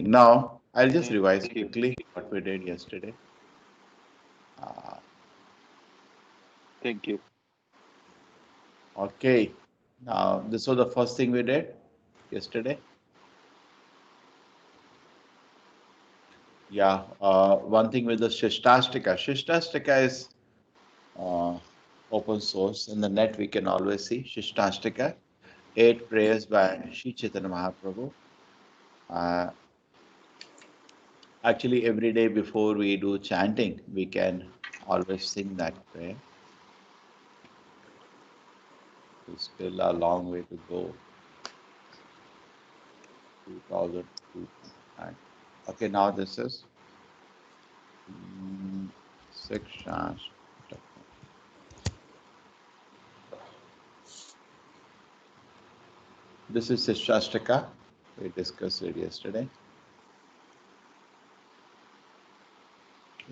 Now, I'll just revise quickly what we did yesterday. Uh, Thank you. okay. Now, this was the first thing we did yesterday. Yeah. One thing with the Shishtastika. Shishtastika is uh, open source. In the net, we can always see Shishtastika. 8 prayers by Sri Chaitanya Mahaprabhu. Uh, Actually, every day before we do chanting, we can always sing that prayer. It's still a long way to go. 2002. Okay, now this is Sikshastakam. This is Sikshastaka. We discussed it yesterday.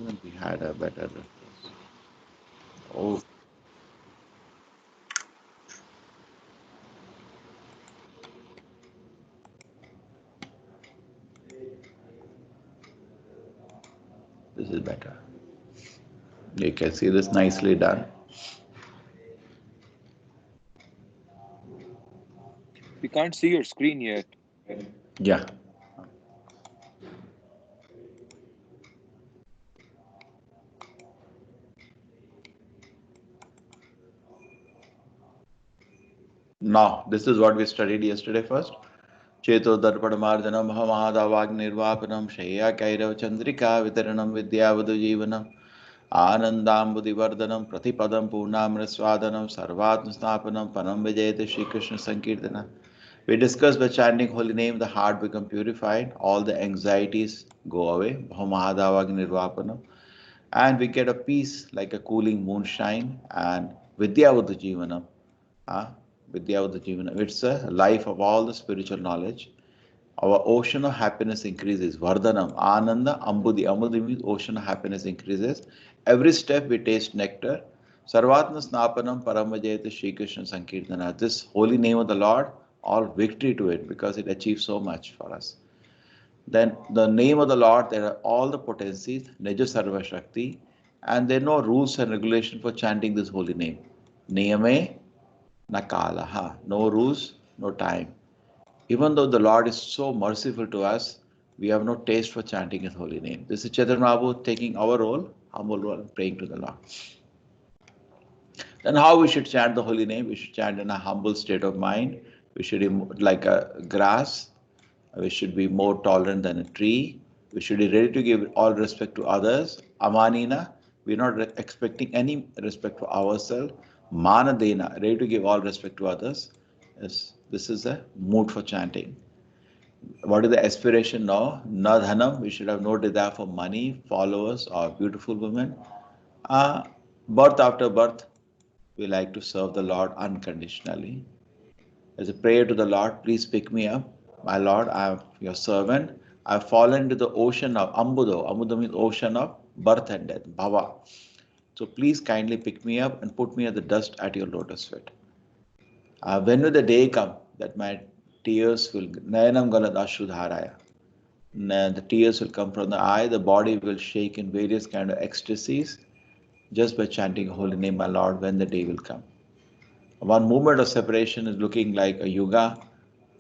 Even we had a better reference. Oh. This is better. You can see this nicely done. We can't see your screen yet. Yeah. Now, this is what we studied yesterday first. Cheto darpadamarjanam mahamahadavag nirvapanam shaya kairav chandrika vitaranam vidyavadu jivanam Anandambudivardhanam Pratipadam Purnamraswadanam Sarvatmasnapanam Panam Vijayate Shri Krishna Sankirtana. We discussed by chanting holy name, the heart become purified, all the anxieties go away, Bhamahadavag Nirvapanam, and we get a peace like a cooling moonshine and Vidyavadu Jivanam. Vidyavadu Jivanam. It's a life of all the spiritual knowledge. Our ocean of happiness increases. Vardhanam, Ananda, Ambudi. Ambudi means ocean of happiness increases. Every step we taste nectar. Sarvatma Snapanam Paramajayate Shri Krishna Sankirtana. This holy name of the Lord, all victory to it because it achieves so much for us. Then the name of the Lord, there are all the potencies, Neja Sarva Shakti, and there are no rules and regulations for chanting this holy name. Niyame Nakalaha. No rules, no time. Even though the Lord is so merciful to us, we have no taste for chanting His holy name. This is Chaitanya Mahaprabhu taking our role, humble role, praying to the Lord. Then how we should chant the holy name? We should chant in a humble state of mind. We should be like a grass. We should be more tolerant than a tree. We should be ready to give all respect to others. Amanina, we are not expecting any respect for ourselves. Manadena, ready to give all respect to others. Yes, this is a mood for chanting. What is the aspiration now? Na dhanam, we should have no desire for money, followers, or beautiful women. Birth after birth, we like to serve the Lord unconditionally. As a prayer to the Lord, please pick me up. My Lord, I am your servant. I have fallen into the ocean of Ambudo. Ambudo means ocean of birth and death, Bhava. So please kindly pick me up and put me at the dust at your lotus feet. When will the day come that my tears will, Nayanam Galad Ashrudharaya, the tears will come from the eye, the body will shake in various kind of ecstasies just by chanting holy name, my Lord, when the day will come. One moment of separation is looking like a yuga,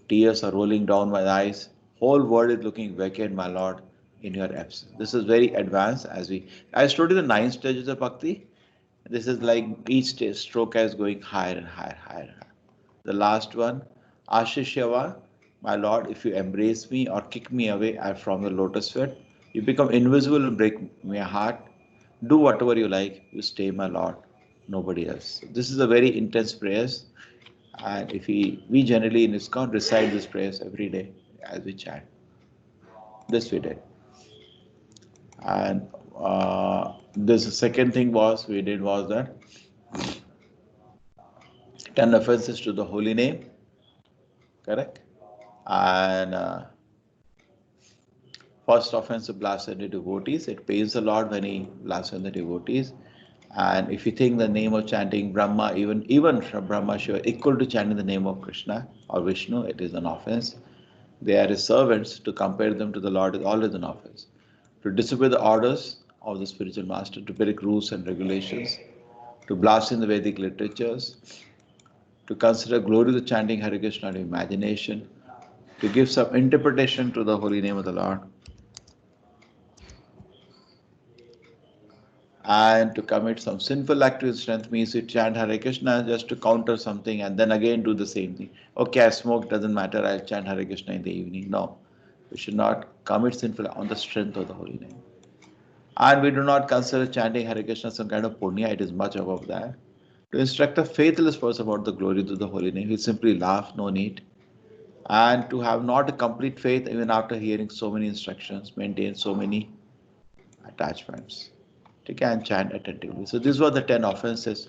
tears are rolling down my eyes, whole world is looking vacant, my Lord, in your absence. This is very advanced I studied the 9 stages of bhakti. This is like each stroke is going higher and higher, higher and higher. The last one, Ashishyava, my Lord, if you embrace me or kick me away from your lotus feet, you become invisible and break my heart. Do whatever you like, you stay, my Lord, nobody else. This is a very intense prayers, and if we generally in ISKCON recite these prayers every day as we chant. This we did. And this second thing we did was that 10 offenses to the holy name, correct? And first offense to blaspheme the devotees. It pains the Lord when he blasphemes the devotees. And if you think the name of chanting Brahma, even Brahma Shiva, equal to chanting the name of Krishna or Vishnu, it is an offense. They are his servants. To compare them to the Lord is always an offense. To disobey the orders of the spiritual master, to break rules and regulations, to blaspheme the Vedic literatures, to consider glory to chanting Hare Krishna out of imagination, to give some interpretation to the holy name of the Lord, and to commit some sinful act with strength means you chant Hare Krishna just to counter something and then again do the same thing. Okay, I smoke, doesn't matter, I'll chant Hare Krishna in the evening. No, we should not commit sinful on the strength of the holy name. And we do not consider chanting Hare Krishna some kind of punya, it is much above that. To instruct a faithless person about the glory to the holy name, he simply laugh, no need. And to have not a complete faith even after hearing so many instructions, maintain so many attachments. Okay, and chant attentively. So these were the 10 offenses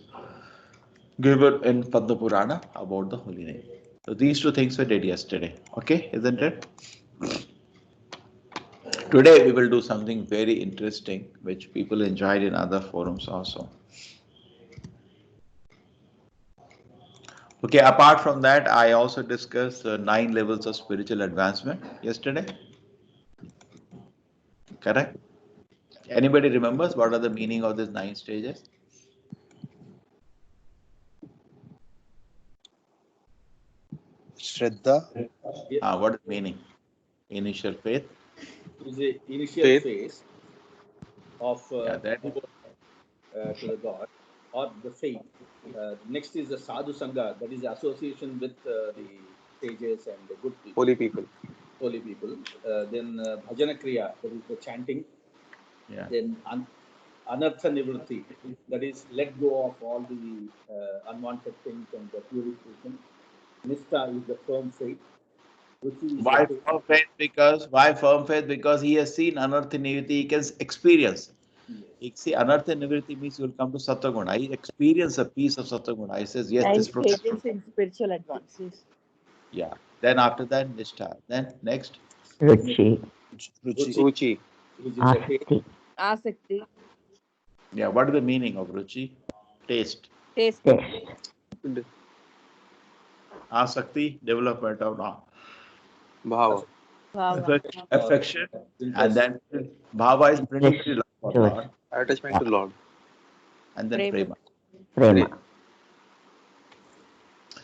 given in Padma Purana about the holy name. So these two things we did yesterday. Okay, isn't it? Today we will do something very interesting which people enjoyed in other forums also. Okay, apart from that, I also discussed 9 levels of spiritual advancement yesterday. Correct? Anybody remembers what are the meaning of these 9 stages? Shraddha. What is meaning? Initial faith. Is the initial Faith. phase of That is. to the God or the faith. Next is the sadhu sangha, that is the association with the sages and the good people, Holy people. holy people. Then bhajana kriya, that is the chanting. Yeah. Then anartha nivritti, that is let go of all the unwanted things and the purification. Nishtha is the firm faith. Ruchi is Why the firm faith? Why firm faith? Because he has seen anartha nivritti, he can experience. yes. See, anartha nivritti means you will come to Sattva-guna. He experience a piece of Sattva-guna. He says, yes, Nine this process. stages in spiritual advances. Yeah. Then after that, Nishtha. Then next. Ruchi, Ruchi Ruchi. is the taste. Asakti, Asakti, Yeah. What is the meaning of Ruchi? Taste. taste, Taste, Asakti, development of Bhava. bhava, affection. Interest. And then Bhava is principally love for Towards Lord. Attachment to Lord. And then Prema. Prema. Prema.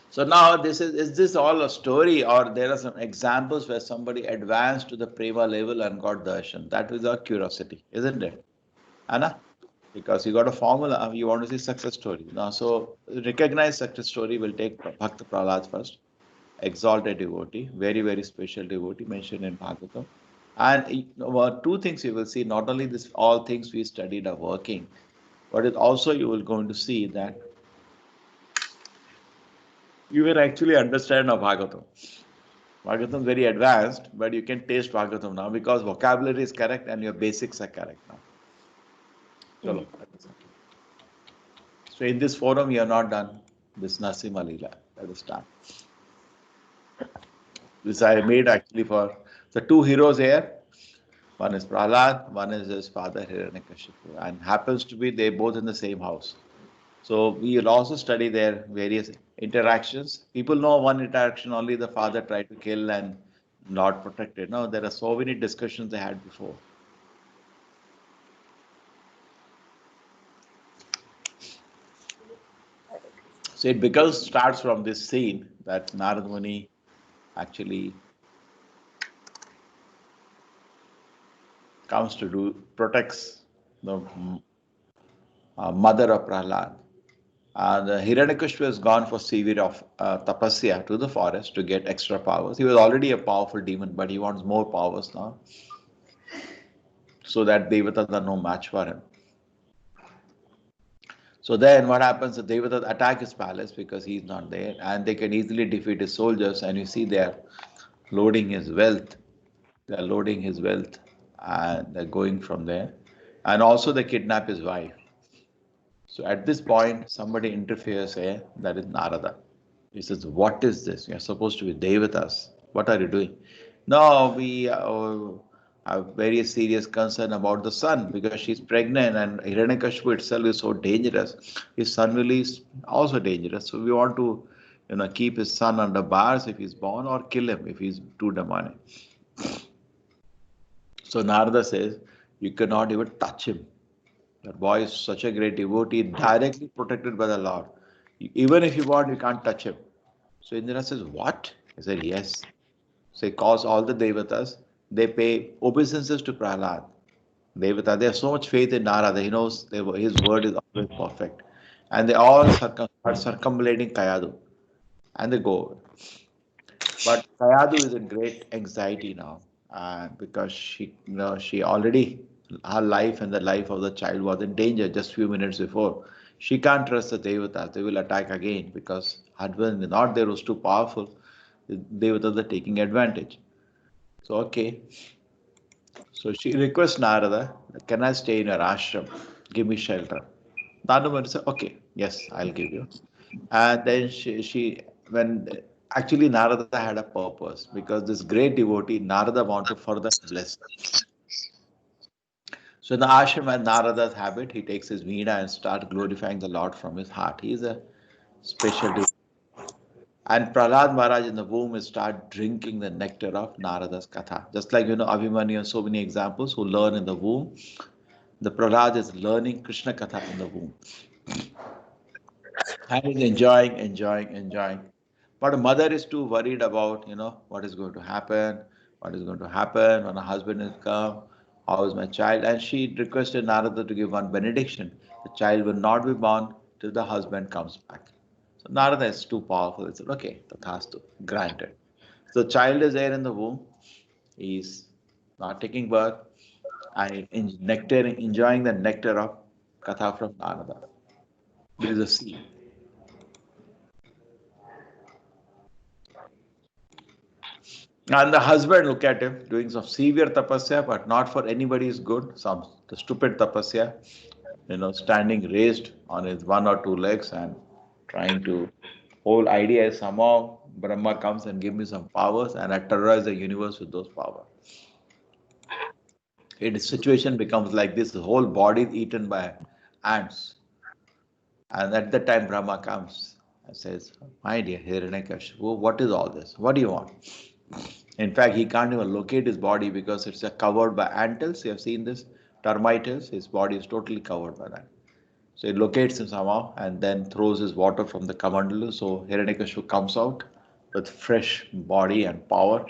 So now is this all a story or there are some examples where somebody advanced to the Prema level and got darshan? That is our curiosity, isn't it? Anna? Because you got a formula, you want to see success story. Now, so recognize success story will take Bhakta Prahlad first, exalted devotee, very, very special devotee mentioned in Bhagavatam. And two things you will see, not only this, all things we studied are working, but it also you will going to see that you will actually understand a Bhagavatam. Bhagavatam is very advanced, but you can taste Bhagavatam now because vocabulary is correct and your basics are correct now. Chalo. So in this forum, you have not done this Nasimha Leela. Let us start. This I made actually for the two heroes here. One is Prahlad, one is his father Hiranyakashipu, and happens to be they both in the same house. So we will also study their various interactions. People know one interaction only the father tried to kill and not protected. No, there are so many discussions they had before. So it starts from this scene that Narad Muni actually comes to protects the mother of Prahlad. And Hiranyakashipu has gone for severe of tapasya to the forest to get extra powers. He was already a powerful demon, but he wants more powers now, so that Devatas are no match for him. So then what happens? The Devatas attack his palace because he's not there, and they can easily defeat his soldiers. And you see they are loading his wealth. They are loading his wealth, and they're going from there. And also they kidnap his wife. So at this point, somebody interferes here, that is Narada. He says, what is this? We are supposed to be Devatas. What are you doing? No, we have very serious concern about the son because she's pregnant and Hiranyakashipu itself is so dangerous. His son will is also dangerous. So we want to, keep his son under bars if he's born, or kill him if he's too demonic. So Narada says, you cannot even touch him. That boy is such a great devotee, directly protected by the Lord. Even if you want, you can't touch him. So Indra says, what? He said, yes. So he calls all the Devatas. They pay obeisances to Prahlad. Devata, they have so much faith in Narada. He knows his word is always perfect. And they all are circumambulating Kayadu. And they go. But Kayadu is in great anxiety now. Because she already, her life and the life of the child was in danger just few minutes before. She can't trust the Devatas. They will attack again because husband is not there, was too powerful. The Devatas are taking advantage. So, okay. So she requests Narada, can I stay in your ashram? Give me shelter. Narada said, okay, yes, I'll give you. And then when actually Narada had a purpose because this great devotee, Narada wanted to further bless. So in the ashram, as Narada's habit, he takes his veena and starts glorifying the Lord from his heart. He is a special devotee. And Prahlad Maharaj in the womb will start drinking the nectar of Narada's katha. Just like, Abhimanyu and so many examples who learn in the womb. The Prahlad is learning Krishna Katha in the womb. And is enjoying. But a mother is too worried about, what is going to happen, when a husband is come, how is my child? And she requested Narada to give one benediction. The child will not be born till the husband comes back. So Narada is too powerful. He said, okay, tathastu, granted. So the child is there in the womb. He is not taking birth. And enjoying the nectar of Katha from Narada. There is a sea. And the husband look at him doing some severe tapasya, but not for anybody's good. The stupid tapasya, standing raised on his one or two legs and trying to. Whole idea is somehow Brahma comes and give me some powers and I terrorize the universe with those powers. Its situation becomes like this: the whole body is eaten by ants. And at that time, Brahma comes and says, my dear Hiranyakashipu, what is all this? What do you want? In fact, he can't even locate his body because it's covered by ant hills. You have seen this? Termite hills. His body is totally covered by that. So he locates him somehow and then throws his water from the Kamandalu. So Hiranyakashipu comes out with fresh body and power.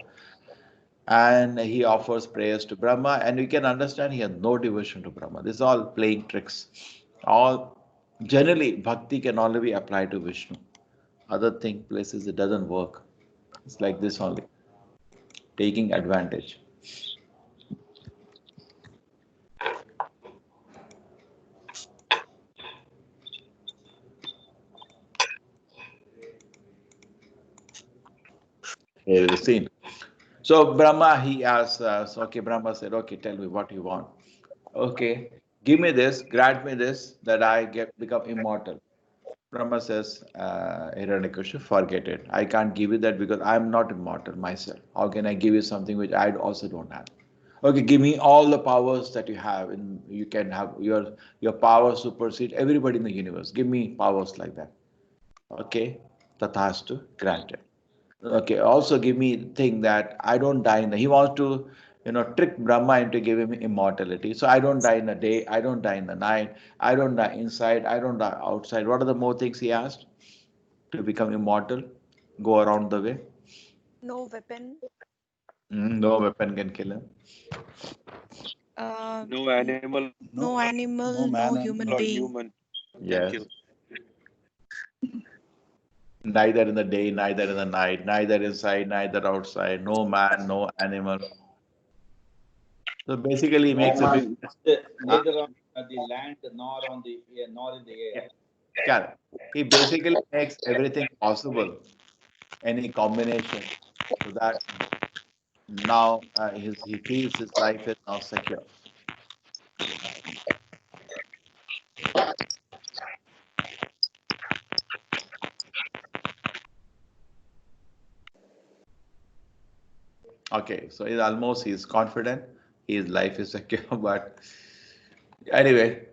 And he offers prayers to Brahma. And we can understand he has no devotion to Brahma. This is all playing tricks. All generally, bhakti can only be applied to Vishnu. Other places it doesn't work. It's like this only, taking advantage. Here is the scene. So Brahma, he asks, okay, Brahma said, okay, tell me what you want. Okay, give me this, grant me this, that I become immortal. Brahma says, Hiranyakashipu, forget it. I can't give you that because I'm not immortal myself. How can I give you something which I also don't have? Okay, give me all the powers that you have, and you can have your power supersede everybody in the universe. Give me powers like that. Okay, tathastu, granted. Okay, also give me thing that I don't die he wants to, trick Brahma into giving him immortality. So I don't die in the day, I don't die in the night, I don't die inside, I don't die outside. What are the more things he asked to become immortal? Go around the way. No weapon. No weapon can kill him. No animal No animal, no human or being. human can Yes. kill. Neither in the day, neither in the night, neither inside, neither outside. No man, no animal. So basically, he makes a big. Neither on the land nor in the air. Yeah, he basically makes everything possible, any combination, so that now he feels his life is now secure. Okay, so he's confident, his life is secure, but anyway,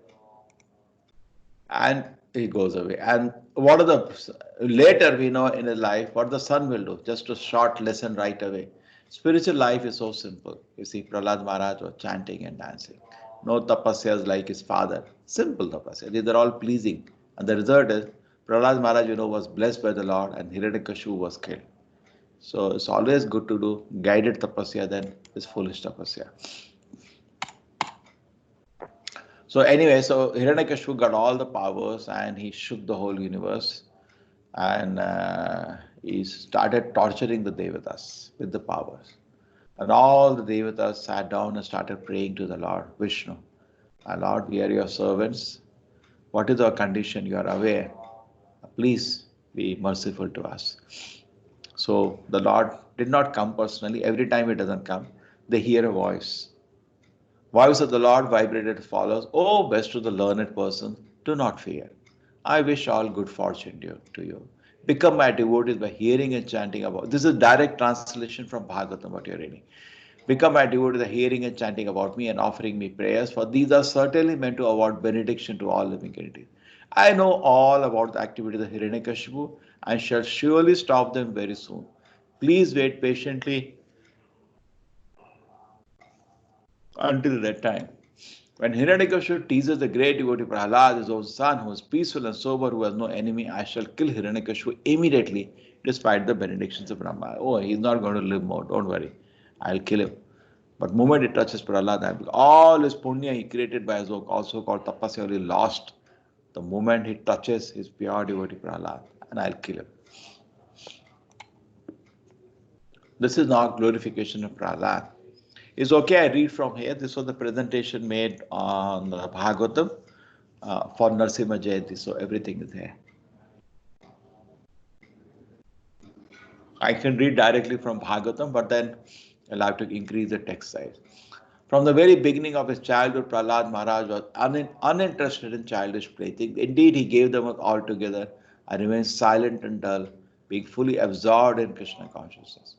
and he goes away. And what are the later we know in his life what the son will do? Just a short lesson right away. Spiritual life is so simple. You see, Prahlad Maharaj was chanting and dancing. No tapasyas like his father. Simple tapasya. These are all pleasing. And the result is Prahlad Maharaj, was blessed by the Lord and Hiranyakashipu was killed. So it's always good to do guided tapasya than this foolish tapasya. So anyway, so Hiranyakashipu got all the powers and he shook the whole universe and he started torturing the Devatas with the powers. And all the Devatas sat down and started praying to the Lord, Vishnu. Our Lord, we are your servants. What is our condition? You are aware. Please be merciful to us. So the Lord did not come personally. Every time he doesn't come, they hear a voice. Voice of the Lord vibrated as follows, O best of the learned person, do not fear. I wish all good fortune to you. Become my devotees by hearing and chanting about. This is direct translation from Bhagavatam, what you're reading. Become my devotees by hearing and chanting about me and offering me prayers, for these are certainly meant to award benediction to all living entities. I know all about the activities of Hiranyakashipu and shall surely stop them very soon. Please wait patiently until that time. When Hiranyakashipu teases the great devotee Prahalad, his own son, who is peaceful and sober, who has no enemy, I shall kill Hiranyakashipu immediately, despite the benedictions of Brahma. Oh, he's not going to live more, don't worry. I'll kill him. But the moment he touches Prahalad, all his punya he created by his work, also called tapasya, will be lost. The moment he touches his pure devotee Prahalad, and I'll kill him. This is now glorification of Prahalad. It's okay, I read from here. This was the presentation made on the Bhagavatam for Narasimha Jayanti, so everything is there. I can read directly from Bhagavatam, but then I'll have to increase the text size. From the very beginning of his childhood, Prahlad Maharaj was uninterested in childish playthings. Indeed, he gave them up altogether and remained silent and dull, being fully absorbed in Krishna consciousness.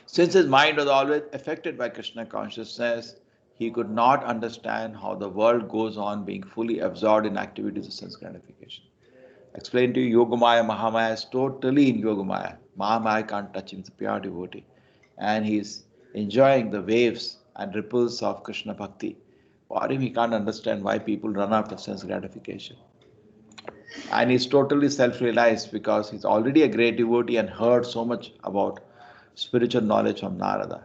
Since his mind was always affected by Krishna consciousness, he could not understand how the world goes on being fully absorbed in activities of sense gratification. Explain to you, Yogamaya, Mahamaya is totally in Yogamaya. Mahamaya can't touch him, he's a pure devotee. And he's enjoying the waves and ripples of Krishna Bhakti. For him, he can't understand why people run after sense gratification. And he's totally self-realized because he's already a great devotee and heard so much about spiritual knowledge from Narada.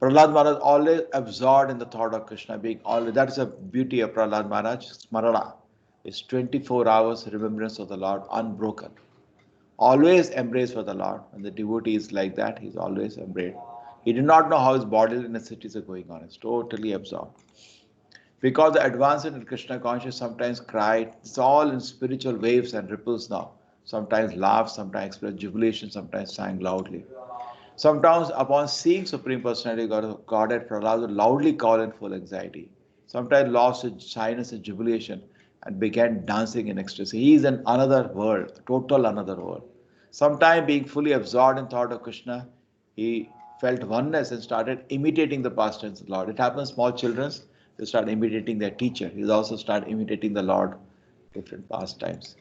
Prahlad Maharaj always absorbed in the thought of Krishna, being always, that is the beauty of Prahlad Maharaj, Smarana. It's 24 hours remembrance of the Lord, unbroken. Always embraced for the Lord. When the devotee is like that, he's always embraced. He did not know how his bodily necessities are going on. He's totally absorbed. Because the advancement in Krishna consciousness sometimes cried, it's all in spiritual waves and ripples now. Sometimes laughed, sometimes expressed jubilation, sometimes sang loudly. Sometimes upon seeing Supreme Personality of Godhead, Prahlad would loudly call in full anxiety. Sometimes lost his shyness and jubilation and began dancing in ecstasy. He is in another world, total another world. Sometimes being fully absorbed in thought of Krishna, he felt oneness and started imitating the pastimes of the Lord. It happens small children, they start imitating their teacher. He also started imitating the Lord, different pastimes.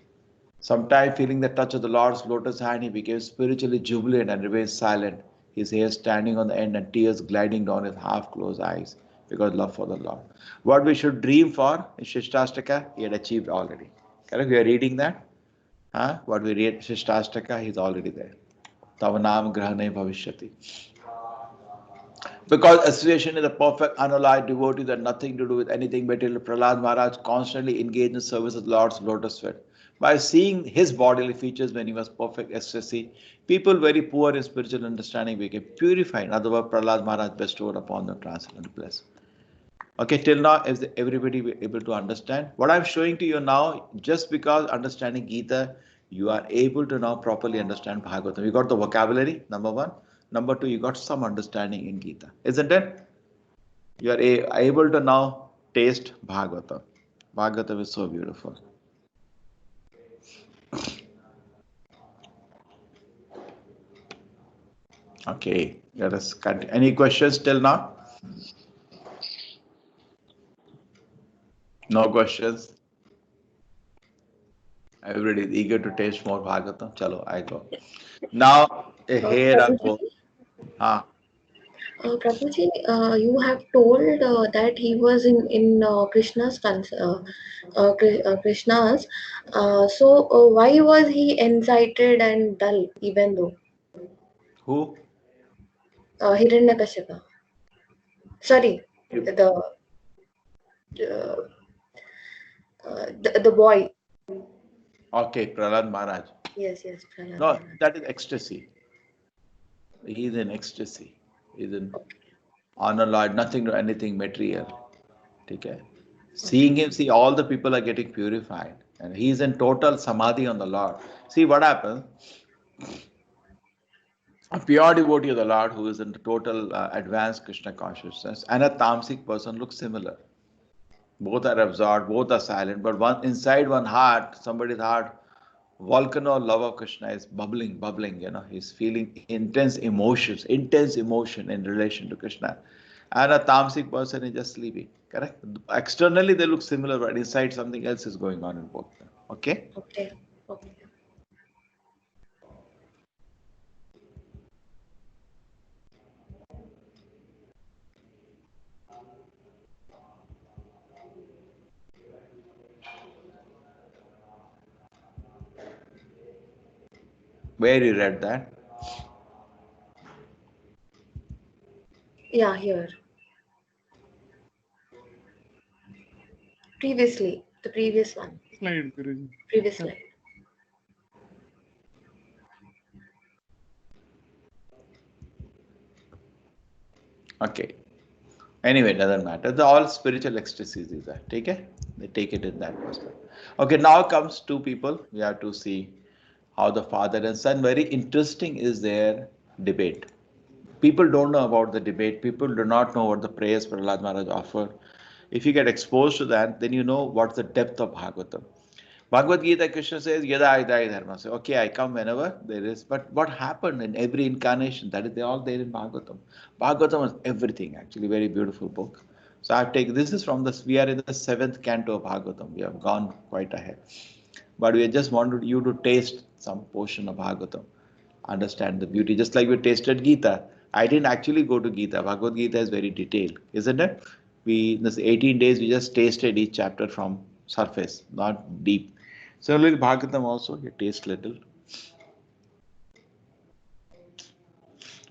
Sometime feeling the touch of the Lord's lotus hand, he became spiritually jubilant and remained silent, his hair standing on the end and tears gliding down his half-closed eyes because love for the Lord. What we should dream for in Sikshastakam, he had achieved already. Correct? We are reading that. What we read Sikshastakam, he's already there. Tavanam grahane bhavishyati. Because association is a perfect unalloyed devotee that nothing to do with anything material, Prahlad Maharaj constantly engaged in service of the Lord's lotus feet. By seeing his bodily features when he was perfect ecstasy, people very poor in spiritual understanding became purified. In other words, Prahlad Maharaj bestowed upon them transcendental bliss. Okay, till now, is everybody able to understand? What I'm showing to you now, just because understanding Gita, you are able to now properly understand Bhagavatam. You got the vocabulary, number one. Number two, you got some understanding in Gita, isn't it? You are able to now taste Bhagavatam. Bhagavatam is so beautiful. Okay, let us continue. Any questions till now? No questions? Everybody is eager to taste more Bhagavatam. Chalo, I go. Now, here I go. Prabhuji, Ah, Prabhuji, you have told that he was in Krishna's. So why was he excited and dull even though who? Hiranyakashipu? Sorry, uh, the boy. Okay, Prahlad Maharaj. Yes, yes, Prahlad No, Maharaj. that is ecstasy. He is in ecstasy. He is in Okay, honor Lord, nothing to anything material. Okay. Seeing him, see all the people are getting purified. And he is in total samadhi on the Lord. See what happens? A pure devotee of the Lord who is in the total advanced Krishna consciousness and a tamasic person look similar. Both are absorbed, both are silent, but one inside one heart, somebody's heart, volcano of love of Krishna is bubbling, bubbling, he's feeling intense emotion in relation to Krishna. And a tamasic person is just sleeping, correct? Externally they look similar, but inside something else is going on in both of them. Okay? okay, okay. Where you read that? Yeah, here. Previously, the previous one. Slide, Guruji. Previous slide. Okay. Anyway, doesn't matter. The all spiritual ecstasies is that. Take it? They take it in that perspective. Okay, now comes two people. We have to see how the father and son. Very interesting is their debate. People don't know about the debate. People do not know what the prayers Prahlad Maharaj offer. If you get exposed to that, then you know what's the depth of Bhagavatam. Bhagavad Gita, Krishna says, Yada Idai Dharma. So, okay, I come whenever there is. But what happened in every incarnation? That is, they're all there in Bhagavatam. Bhagavatam is everything, actually, very beautiful book. So I've taken, this is from this, we are in the seventh canto of Bhagavatam. We have gone quite ahead. But we just wanted you to taste some portion of Bhagavatam, understand the beauty. Just like we tasted Gita. I didn't actually go to Gita. Bhagavad Gita is very detailed, isn't it? We, in this 18 days, we just tasted each chapter from surface, not deep. Similarly, Bhagavatam also, you taste little.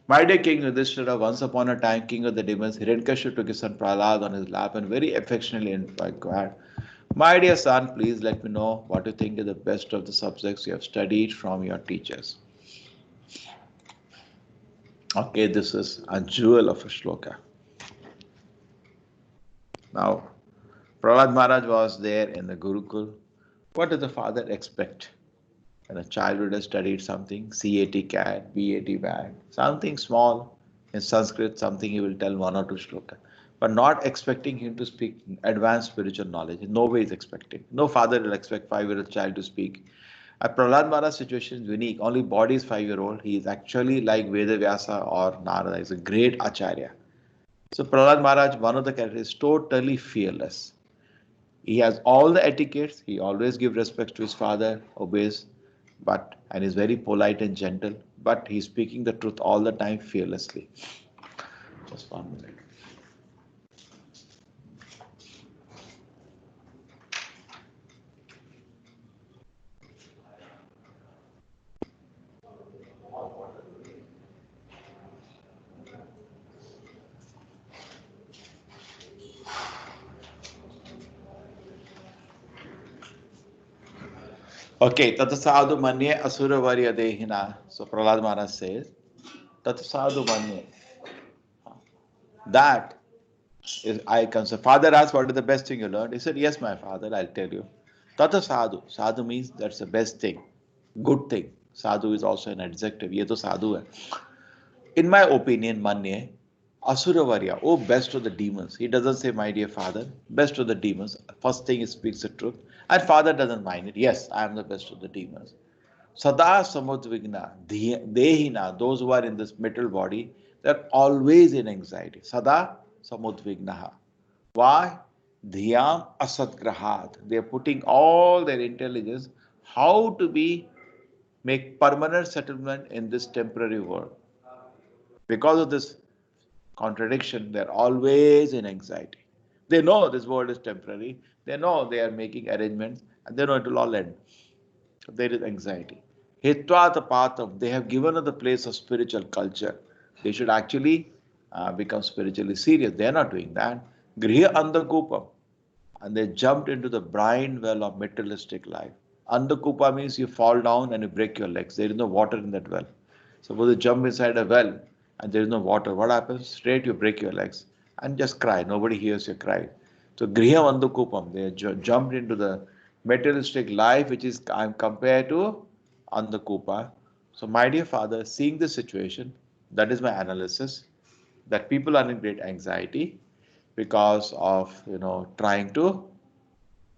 My dear King Yudhishthira, once upon a time, king of the demons, Hiranyakashipu took his son Prahlad on his lap and very affectionately inquired, My dear son, please let me know what you think is the best of the subjects you have studied from your teachers. Okay, this is a jewel of a shloka. Now, Prahlad Maharaj was there in the Gurukul. What does the father expect? When a child would have studied something, CAT cat, BAT bag, something small in Sanskrit, something he will tell one or two shloka. But not expecting him to speak advanced spiritual knowledge. No way is expecting. No father will expect 5-year-old child to speak. A Prahlad Maharaj's situation is unique. Only body is 5-year-old. He is actually like Veda Vyasa or Narada. He's a great acharya. So Prahlad Maharaj, one of the characters, is totally fearless. He has all the etiquettes. He always gives respect to his father, obeys, and is very polite and gentle. But he's speaking the truth all the time fearlessly. Just 1 minute. Okay, Tata Sadhu Manye Asura Varya Dehina. So Prahlad Maharaj says, Tata Sadhu Manye. That is I consider. Father asked, What is the best thing you learned? He said, Yes, my father, I'll tell you. Tata Sadhu. Sadhu means that's the best thing, good thing. Sadhu is also an adjective. Ye to sadhu hai. In my opinion, Manye, Asuravarya, oh best of the demons. He doesn't say, my dear father, best of the demons. First thing he speaks the truth. And father doesn't mind it. Yes, I am the best of the demons. Sada samudvigna, dehina, those who are in this metal body, they're always in anxiety. Sada samudvignaha. Why? Dhyam asatgrahat. They are putting all their intelligence how to make permanent settlement in this temporary world. Because of this contradiction, they're always in anxiety. They know this world is temporary. They know they are making arrangements, and they know it will all end. So there is anxiety. Hitvatapattam, they have given us the place of spiritual culture. They should actually become spiritually serious. They are not doing that. Griha andakupam, and they jumped into the brine well of materialistic life. Andakupa means you fall down and you break your legs. There is no water in that well. Suppose you jump inside a well and there is no water. What happens? Straight you break your legs and just cry. Nobody hears your cry. So Griha Andakupam, they jumped into the materialistic life which is compared to Andakupa. So my dear father, seeing this situation, that is my analysis, that people are in great anxiety because of trying to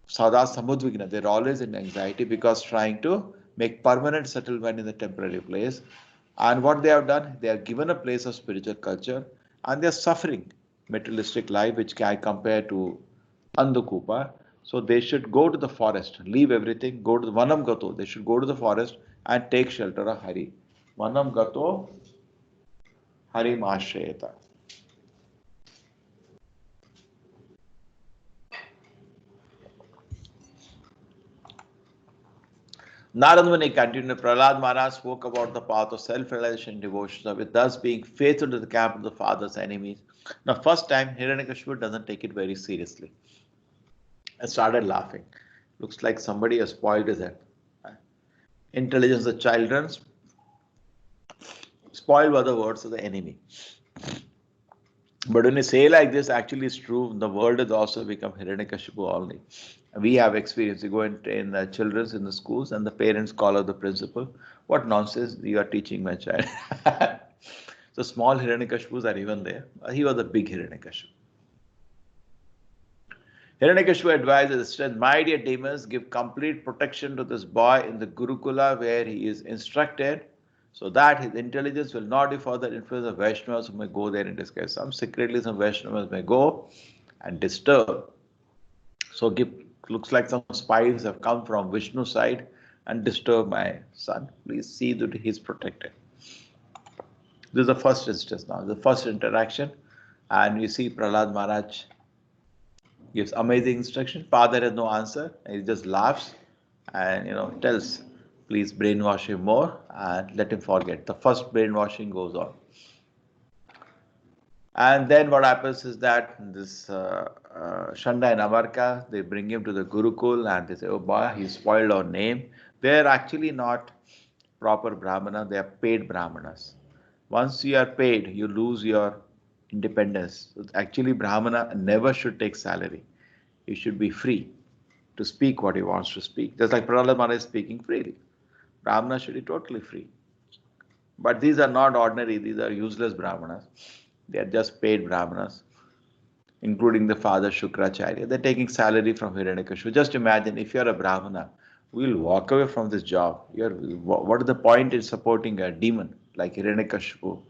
Sada Samudvigna, they're always in anxiety because trying to make permanent settlement in the temporary place. And what they have done, they are given a place of spiritual culture and they are suffering materialistic life, which can compare to Andakupa. So they should go to the forest, leave everything, go to the Vanam Gato. They should go to the forest and take shelter of Hari. Vanam Gato Hari Mashrayata. Narad continued, Prahlad Maharaj spoke about the path of self-realization and devotion, so with thus being faithful to the camp of the father's enemies. Now, first time, Hiranyakashipu doesn't take it very seriously. I started laughing. Looks like somebody has spoiled his head. Intelligence of children, spoiled by the words of the enemy. But when you say like this, actually it's true. The world has also become Hiranyakashipu only. We have experience. You go in the children's in the schools and the parents call out the principal. What nonsense you are teaching my child. So small Hiranyakashipus are even there. He was a big Hiranyakashipu. Hiranyakashipu advised the strength, my dear demons, give complete protection to this boy in the Gurukula where he is instructed so that his intelligence will not be further influenced of Vaishnavas who may go there in disguise. Secretly some Vaishnavas may go and disturb. So looks like some spies have come from Vishnu's side and disturb my son. Please see that he is protected. This is the first instance now, the first interaction. And you see Prahlad Maharaj gives amazing instruction. Father has no answer. He just laughs and tells, please brainwash him more and let him forget. The first brainwashing goes on. And then what happens is that this Shanda and Amarka, they bring him to the Gurukul and they say, oh boy, he spoiled our name. They are actually not proper Brahmana, they are paid Brahmanas. Once you are paid, you lose your independence. So actually, Brahmana never should take salary. He should be free to speak what he wants to speak. Just like Prahlad Maharaj is speaking freely. Brahmana should be totally free. But these are not ordinary, these are useless Brahmanas. They are just paid Brahmanas, including the father Shukracharya. They're taking salary from Hiranyakashipu. Just imagine if you're a Brahmana, we'll walk away from this job. What is the point in supporting a demon like Hiranyakashipu?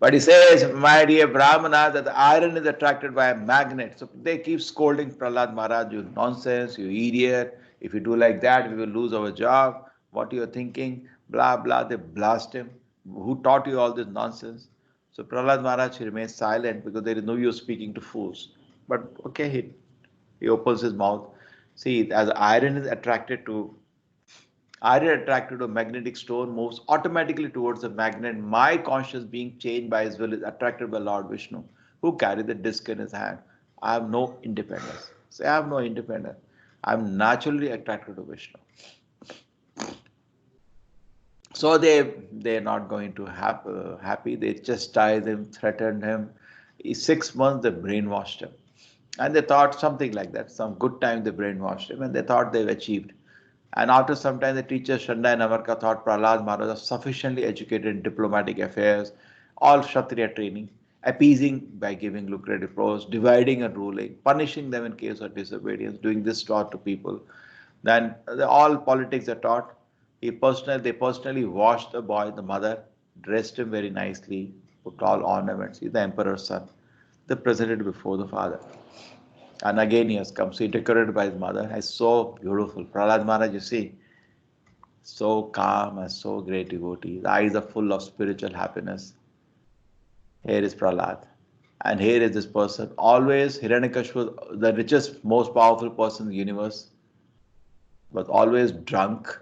But he says, my dear Brahmana, that the iron is attracted by a magnet. So they keep scolding Prahlad Maharaj, you nonsense, you idiot. If you do like that, we will lose our job. What you are thinking? Blah, blah. They blast him. Who taught you all this nonsense? So Prahlad Maharaj remains silent because there is no use speaking to fools. But okay, he opens his mouth. See, as iron is attracted to a magnetic stone moves automatically towards the magnet. My conscience being changed by his will is attracted by Lord Vishnu, who carries the disc in his hand. I have no independence. Say, I have no independence. I am naturally attracted to Vishnu. So they're not going to happy. They chastised him, threatened him. 6 months they brainwashed him. And they thought something like that. Some good time they brainwashed him and they thought they've achieved. And after some time, the teachers Shanda and Amarka thought Prahlad Maharaj was sufficiently educated in diplomatic affairs, all Kshatriya training, appeasing by giving lucrative posts, dividing and ruling, punishing them in case of disobedience, doing this taught to people. Then all politics are taught. They personally washed the boy, the mother, dressed him very nicely, put all ornaments. He's the emperor's son. They presented before the father. And again he has come, so decorated by his mother. It's so beautiful. Prahlad Maharaj, you see, so calm and so great devotee. The eyes are full of spiritual happiness. Here is Prahlad. And here is this person. Always Hiranyakashipu, the richest, most powerful person in the universe, but always drunk,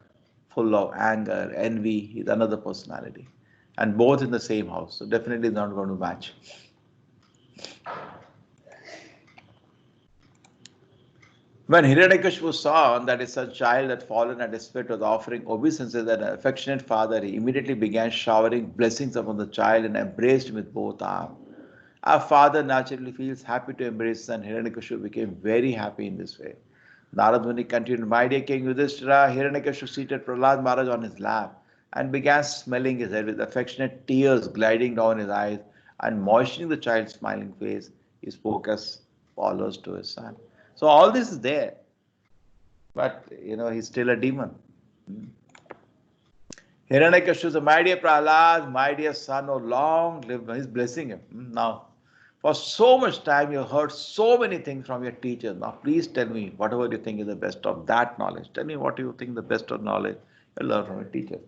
full of anger, envy. He's another personality. And both in the same house. So definitely not going to match. When Hiranyakashipu saw that his son child had fallen at his feet was offering obeisances and an affectionate father, he immediately began showering blessings upon the child and embraced him with both arms. Our father naturally feels happy to embrace his son. Hiranyakashipu became very happy in this way. Narad Muni continued, "My dear King Yudhishthira, Hiranyakashipu seated Prahlad Maharaj on his lap and began smelling his head with affectionate tears gliding down his eyes and moistening the child's smiling face. He spoke as follows to his son." So all this is there, but he's still a demon. Hiranyakashipu said, "My dear Prahlad, my dear son, oh long live." He's blessing him. Now, for so much time you heard so many things from your teachers. Now please tell me whatever you think is the best of that knowledge. Tell me what you think the best of knowledge you learn from your teachers.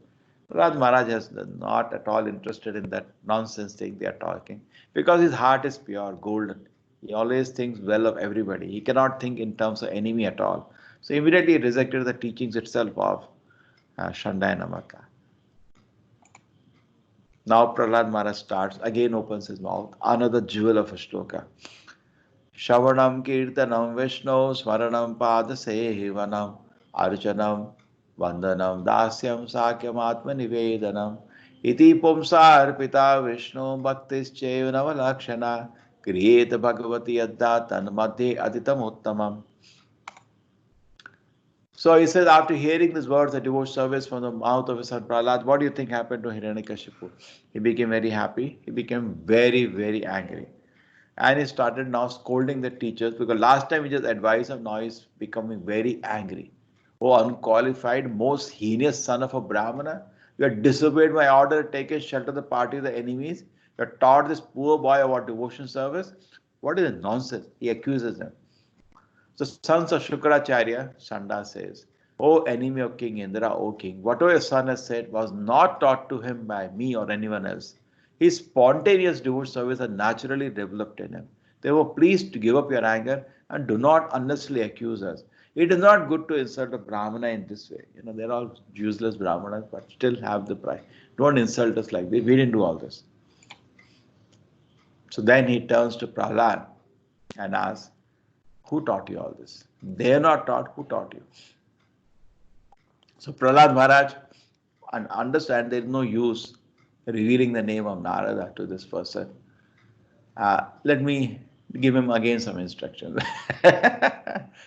Prahlad Maharaj is not at all interested in that nonsense thing they are talking, because his heart is pure, golden. He always thinks well of everybody. He cannot think in terms of enemy at all. So immediately he rejected the teachings itself of Shandai Namaka. Now Prahlad Maharaj starts, again opens his mouth, another jewel of a shloka. Shavanam Kirtanam Vishnu Smaranam Padasevanam Archanam Vandanam Dasyam Sakyam Atma Nivedanam Iti Pumsar Pita Vishnu Bhaktis Chevanava Lakshana Kriyeta Bhagavati Adda Tanmadhe Aditam Uttamam. So he says, after hearing these words, the devotional service from the mouth of his son Prahlad, what do you think happened to Hiranyakashipu? He became very happy. He became very, very angry. And he started now scolding the teachers, because last time he just advised him, now he's becoming very angry. Oh, unqualified, most heinous son of a Brahmana, you have disobeyed my order, taken shelter of the party of the enemies. You have taught this poor boy about devotion service. What is this nonsense? He accuses them. So sons of Shukracharya, Sanda says, "O enemy of King Indra, O king, whatever your son has said was not taught to him by me or anyone else. His spontaneous devotion service has naturally developed in him. Therefore, please to give up your anger and do not unnecessarily accuse us. It is not good to insult a Brahmana in this way. They're all useless Brahmanas, but still have the pride. Don't insult us like this. We didn't do all this." So then he turns to Prahlad and asks, "Who taught you all this? They are not taught. Who taught you?" So Prahlad Maharaj, and understand there is no use revealing the name of Narada to this person. Let me give him again some instructions.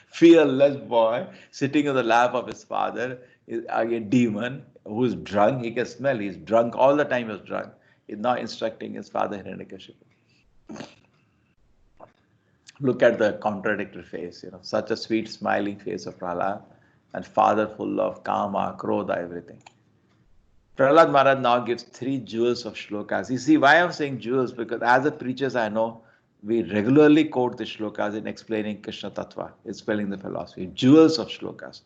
Fearless boy sitting on the lap of his father is a demon who is drunk. He can smell. He's drunk all the time. He's drunk. He's now instructing his father Hiranyakashipu. Look at the contradictory face, such a sweet smiling face of Prahlad, and father full of kama, krodha, everything. Prahlad Maharaj now gives 3 jewels of shlokas. You see why I'm saying jewels? Because as a preachers I know, we regularly quote the shlokas in explaining Krishna Tattva, explaining the philosophy. Jewels of shlokas.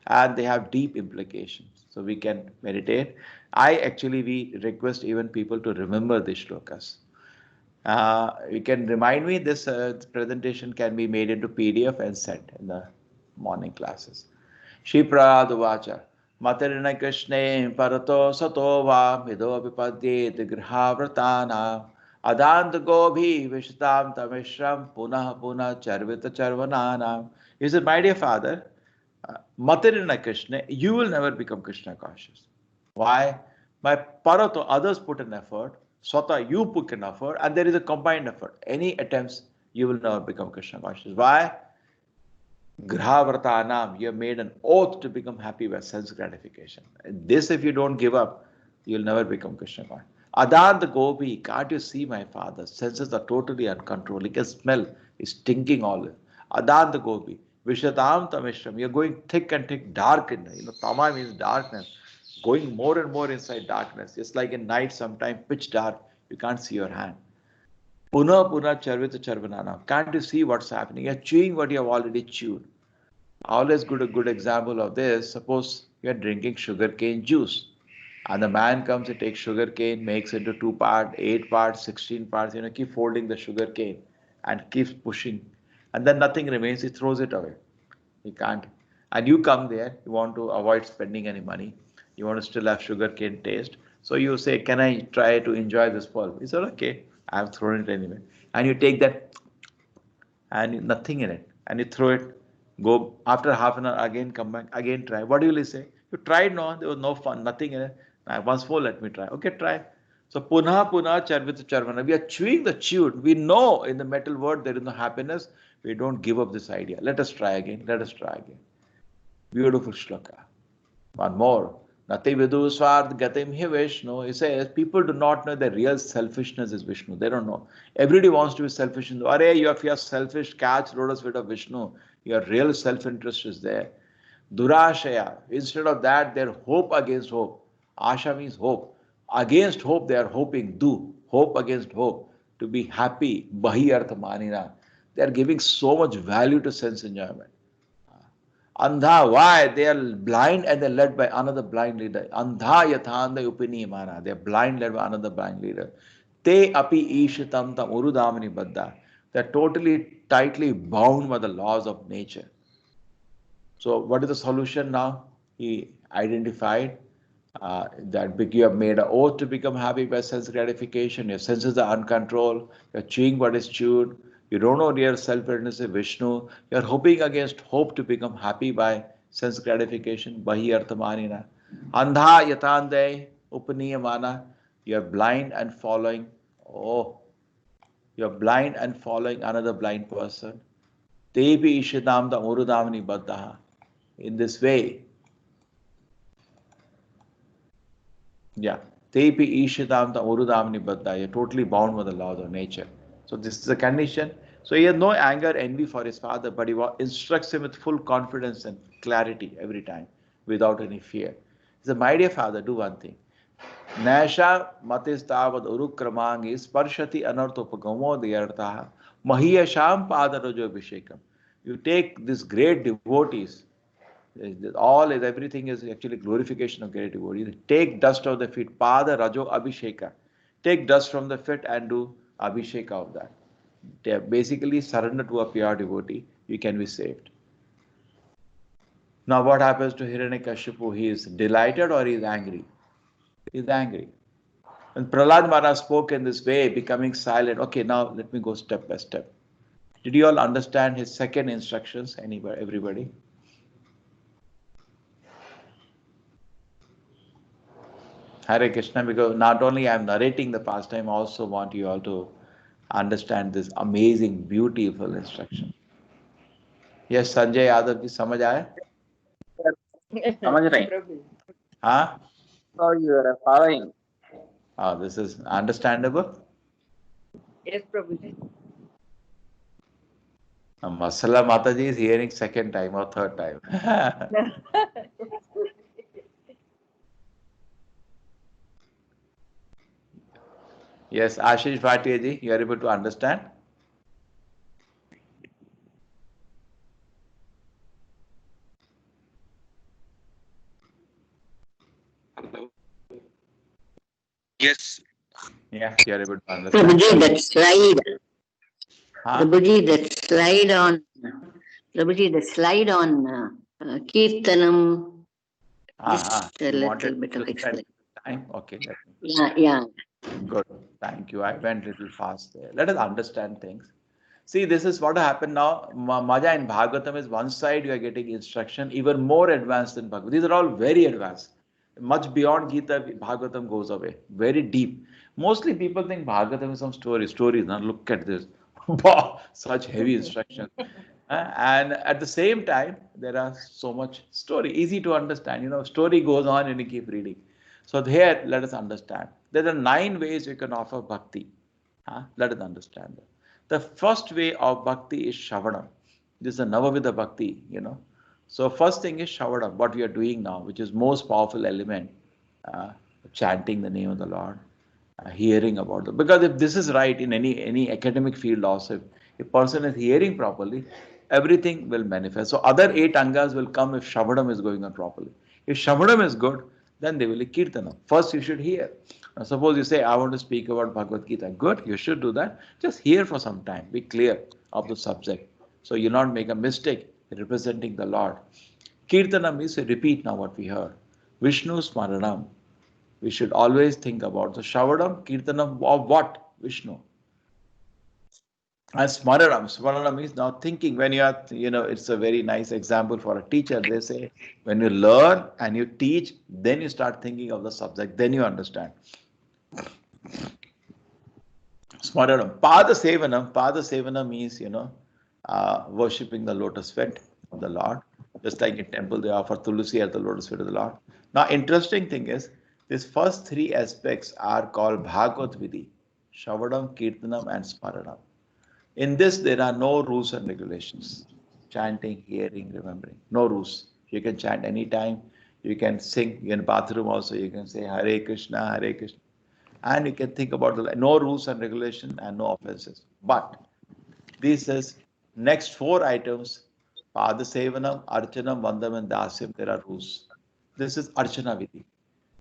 And they have deep implications. So we can meditate. We request even people to remember these shlokas. You can remind me, this presentation can be made into PDF and sent in the morning classes. Shri Prahlad Vacha Matarina Krishne Parato Sato Va Vido Vipadyet Grihavratana Adant Gobhi Vishtam Tamishram Punah Punah Charvita Charvanana. He said, "My dear father, Matarina Krishna, you will never become Krishna conscious." Why? By Parato, others put an effort. Swata, you put an effort, and there is a combined effort. Any attempts, you will never become Krishna conscious. Why? Grahavratanam, you have made an oath to become happy by sense gratification. And this, if you don't give up, you'll never become Krishna conscious. Adant Gopi, can't you see my father? Senses are totally uncontrolled. He can smell, he's stinking all. Adant Gopi, Vishatam Tamishram, you're going thick and thick, dark in Tama means darkness. Going more and more inside darkness. It's like in night, sometimes pitch dark, you can't see your hand. Puna puna charvita charvanana. Can't you see what's happening? You're chewing what you have already chewed. Always a good example of this. Suppose you're drinking sugarcane juice. And the man comes and takes sugar cane, makes it into 2 parts, 8 parts, 16 parts, keep folding the sugar cane and keeps pushing. And then nothing remains, he throws it away. He can't. And you come there, you want to avoid spending any money. You want to still have sugar cane taste. So you say, can I try to enjoy this pulp? He said, okay, I've thrown it anyway. And you take that and nothing in it. And you throw it, go after half an hour again, come back, again try. What will he say? You tried, no, there was no fun, nothing in it. Once more, let me try. Okay, try. So punha punha charvita charvana. We are chewing the chewed. We know in the metal world there is no happiness. We don't give up this idea. Let us try again. Let us try again. Beautiful shloka. One more. Nati vidu swart gatim hi Vishnu. He says people do not know the real selfishness is Vishnu. They don't know. Everybody wants to be selfish. Arey, if you are selfish, catch lotus feet of Vishnu. Your real self-interest is there. Durashaya. Instead of that, their hope against hope. Asha means hope. Against hope, they are hoping. Do. Hope against hope. To be happy. Bahi artha manina. They are giving so much value to sense enjoyment. Andha, why? They are blind and they're led by another blind leader. Andha yathanda upini mana. They're blind led by another blind leader. Te api ishitam tam urudamani baddha. They're totally tightly bound by the laws of nature. So what is the solution now? He identified that you have made an oath to become happy by sense gratification. Your senses are uncontrolled. You're chewing what is chewed. You don't know real self-awareness of Vishnu. You're hoping against hope to become happy by sense gratification. Bahi arthamanina. Andha yatande upaniyamana. You're blind and following. Oh, you're blind and following another blind person. Tepi ishidam da urudamani baddha. In this way, yeah, Tepi Ishidam the Urudamni Baddha, you're totally bound with the laws of nature. So this is the condition. So he has no anger, envy for his father, but he instructs him with full confidence and clarity every time, without any fear. He said, my dear father, do one thing. Nasha matistavad urukramangi sparshati anarthopagamo diyartaha mahiyasham padarajo abhishekam. You take these great devotees, all is everything is actually glorification of great devotee. Take dust of the feet, pada rajo abhisheka. Take dust from the feet and do abhisheka of that. They basically surrender to a pure devotee, you can be saved. Now what happens to Hiranyakashipu? He is delighted or he is angry? He is angry. When Prahlad Maharaj spoke in this way, becoming silent, okay, now let me go step by step. Did you all understand his second instructions? Anybody, everybody? Hare Krishna, because not only I am narrating the pastime, I also want you all to understand this amazing, beautiful instruction. Yes, Sanjay Yadav ji, samajh aaya? समझ रहे हैं? Prabhu. Huh? So you are following. Oh, this is understandable. Yes, Prabhuji. Masala Mataji is hearing second time or third time. Yes, Ashish Bhatia ji, you are able to understand? Hello. Yes. Yeah, you are able to understand. Prabhuji, that slide, Huh? Prabhuji, the slide on Kirtanam, just a You little wanted bit to of spend explanation. time? Okay, Yeah. good. Thank you. I went a little fast there. Let us understand things. See, this is what happened now. Maja in Bhagavatam is one side you are getting instruction, even more advanced than Bhagavatam. These are all very advanced. Much beyond Gita, Bhagavatam goes away. Very deep. Mostly people think Bhagavatam is some stories. Now look at this. Wow, such heavy instruction. And at the same time, there are so much story. Easy to understand. Story goes on and you keep reading. So here, let us understand. There are 9 ways you can offer bhakti. Let us understand that. The first way of bhakti is Shravanam. This is a Navavida bhakti. So first thing is Shravanam, what we are doing now, which is most powerful element, chanting the name of the Lord. hearing about them. Because if this is right in any academic field also, if a person is hearing properly, everything will manifest. So other 8 angas will come if Shavadam is going on properly. If Shavadam is good, then they will be Kirtanam. First you should hear. Now suppose you say, I want to speak about Bhagavad Gita. Good, you should do that. Just hear for some time. Be clear of the subject. So you not make a mistake representing the Lord. Kirtanam is a repeat now what we heard. Vishnu Smaranam. We should always think about the Shavadam, Kirtanam of what? Vishnu. And Smaranam. Smaranam is now thinking when you are, it's a very nice example for a teacher. They say, when you learn and you teach, then you start thinking of the subject, then you understand. Smaranam. Pada Sevanam means, worshipping the lotus feet of the Lord. Just like in temple, they offer Tulsi at the lotus feet of the Lord. Now, interesting thing is, these first 3 aspects are called Bhagavad Vidhi, Shavadam, Kirtanam, and Smaranam. In this, there are no rules and regulations. Chanting, hearing, remembering. No rules. You can chant anytime. You can sing. In bathroom also, you can say Hare Krishna, Hare Krishna. And you can think about no rules and regulation and no offenses. But this is next 4 items. Padasevanam, Archanam, Vandam, and Dasyam. There are rules. This is Archana Vidhi.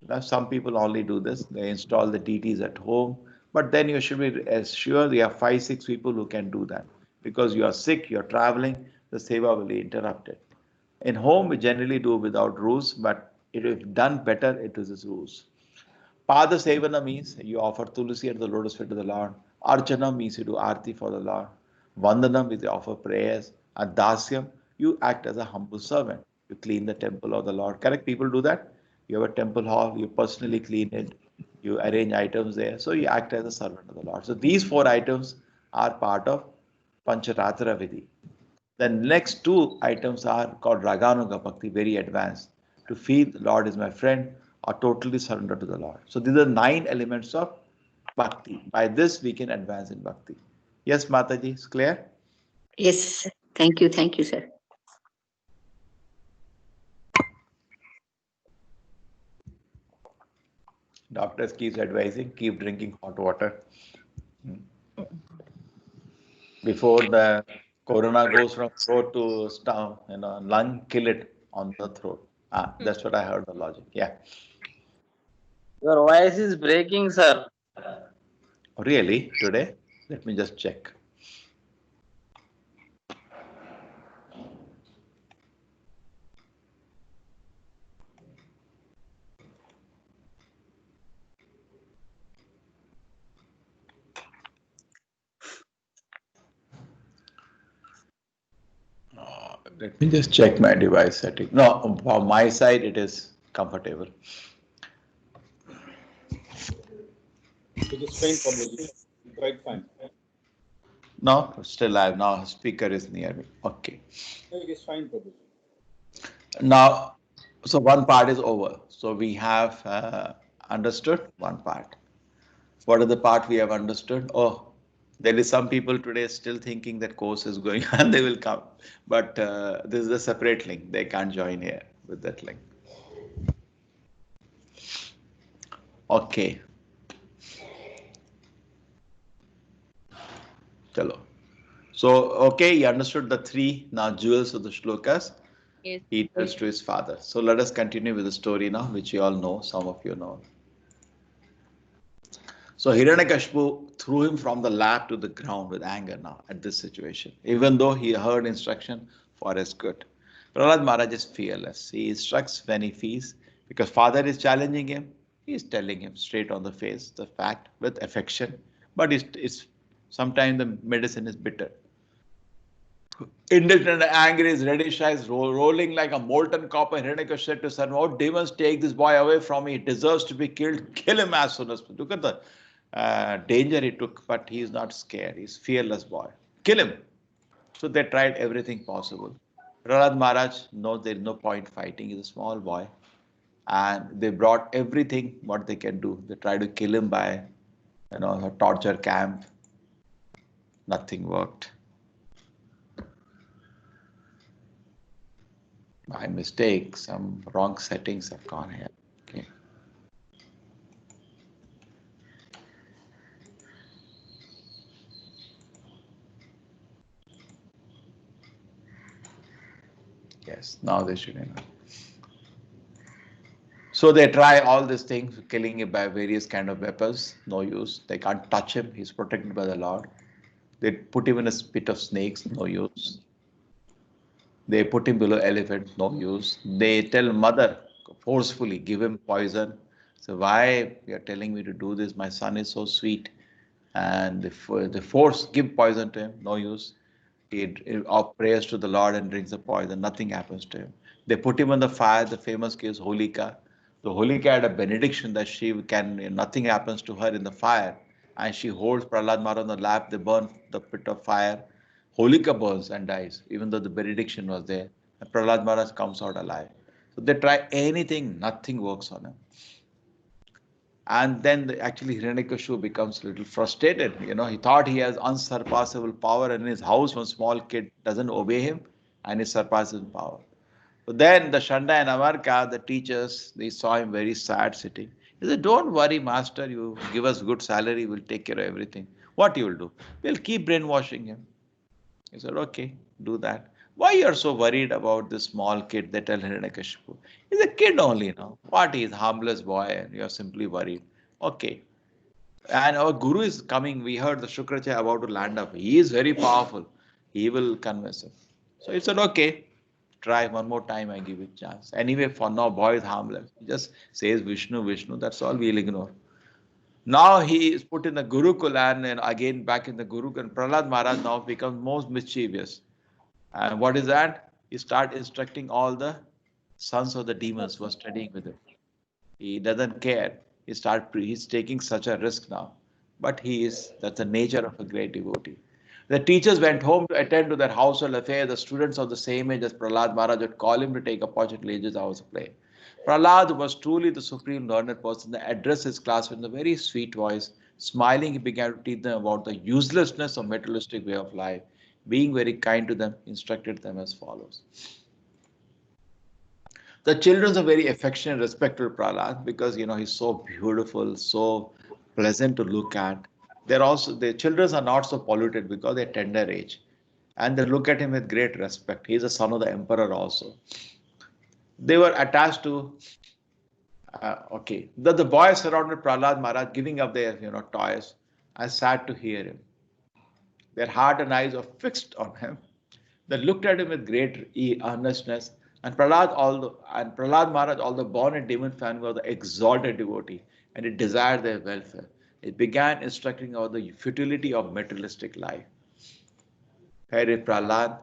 Now, some people only do this. They install the deities at home. But then you should be sure you have 5, 6 people who can do that. Because you are sick, you are traveling, the seva will be interrupted. In home, we generally do without rules, but if done better, it is rules. Pada Sevana means you offer Tulsi at the lotus feet of the Lord. Archana means you do Arti for the Lord. Vandanam means you offer prayers. And Dasyam, you act as a humble servant. You clean the temple of the Lord. Correct? People do that. You have a temple hall, you personally clean it, you arrange items there. So you act as a servant of the Lord. So these 4 items are part of Pancharatra Vidhi. The next 2 items are called Raganuga Bhakti, very advanced. To feel the Lord is my friend or totally surrender to the Lord. So these are 9 elements of Bhakti. By this we can advance in Bhakti. Yes, Mataji, is clear? Yes. Thank you, sir. Doctors keeps advising, keep drinking hot water. Before the corona goes from throat to stomach, lung, kill it on the throat. That's what I heard the logic. Yeah. Your voice is breaking, sir. Really? Today? Let me just check. Let me just check my device setting. No, from my side it is comfortable. It is fine, Prabhuji. Right, fine. No, still I have now speaker is near me. Okay. It is fine, Prabhuji. Now, so one part is over. So we have understood one part. What is the part we have understood? Oh, there is some people today still thinking that course is going on. They will come, but this is a separate link. They can't join here with that link. Okay. Chalo. So, okay, he understood the 3 now jewels of the shlokas. Yes. He tells to his father. So let us continue with the story now, which you all know, some of you know. So Hiranyakashipu threw him from the lap to the ground with anger now at this situation, even though he heard instruction for his good. Prahlad Maharaj is fearless. He instructs when he feels, because father is challenging him, he is telling him straight on the face the fact with affection, but it's sometimes the medicine is bitter. Indignant and angry, his reddish eyes rolling like a molten copper. Hiranyakashipu said to son, "Oh demons, take this boy away from me. He deserves to be killed. Kill him as soon as possible." Look at the danger he took, but he is not scared. He's fearless boy. Kill him. So they tried everything possible. Prahlad Maharaj knows there is no point fighting. He's a small boy. And they brought everything what they can do. They tried to kill him by, a torture camp. Nothing worked. By mistake, some wrong settings have gone here. Okay. Yes, now they should know. So they try all these things, killing him by various kind of weapons. No use. They can't touch him. He's protected by the Lord. They put him in a pit of snakes. No use. They put him below elephant. No use. They tell mother forcefully, give him poison. So why you are telling me to do this? My son is so sweet. And the force give poison to him. No use. He prays to the Lord and drinks the poison. Nothing happens to him. They put him on the fire. The famous case Holika. The Holika had a benediction that she can nothing happens to her in the fire, and she holds Prahlad Maharaj on the lap. They burn the pit of fire. Holika burns and dies, even though the benediction was there. And Prahlad Maharaj comes out alive. So they try anything, nothing works on him. And then actually Hiranyakashipu becomes a little frustrated. He thought he has unsurpassable power, and in his house one small kid doesn't obey him, and he surpasses power. But then the Shanda and Amarka, the teachers, they saw him very sad sitting. He said, don't worry, master, you give us good salary, we'll take care of everything. What you will do? We'll keep brainwashing him. He said, okay, do that. Why you are so worried about this small kid? They tell Hiranyakashipu. He's a kid only, no? What? He's a harmless boy and you are simply worried. Okay. And our guru is coming. We heard the Shukracharya about to land up. He is very powerful. He will convince him. So he said, okay, try one more time, I give you a chance. Anyway, for now, boy is harmless. He just says Vishnu, Vishnu, that's all we'll ignore. Now he is put in the Gurukul and again back in the Gurukul. And Prahlad Maharaj now becomes most mischievous. And what is that? He starts instructing all the sons of the demons who are studying with him. He doesn't care. He's taking such a risk now. But that's the nature of a great devotee. The teachers went home to attend to their household affairs. The students of the same age as Prahlad Maharaj would call him to take opportunity his house of play. Prahlad was truly the supreme learned person that addressed his class with a very sweet voice. Smiling, he began to teach them about the uselessness of materialistic way of life. Being very kind to them, instructed them as follows. The children are very affectionate, respectful Prahlad because he's so beautiful, so pleasant to look at. The children are not so polluted because they're tender age, and they look at him with great respect. He's a son of the emperor also. They were attached to. The boys surrounded Prahlad Maharaj, giving up their toys, and sat to hear him. Their heart and eyes were fixed on him. They looked at him with great earnestness. And Prahlad Maharaj, although born in demon family, was the exalted devotee, and he desired their welfare. He began instructing about the futility of materialistic life. Here is Prahlad,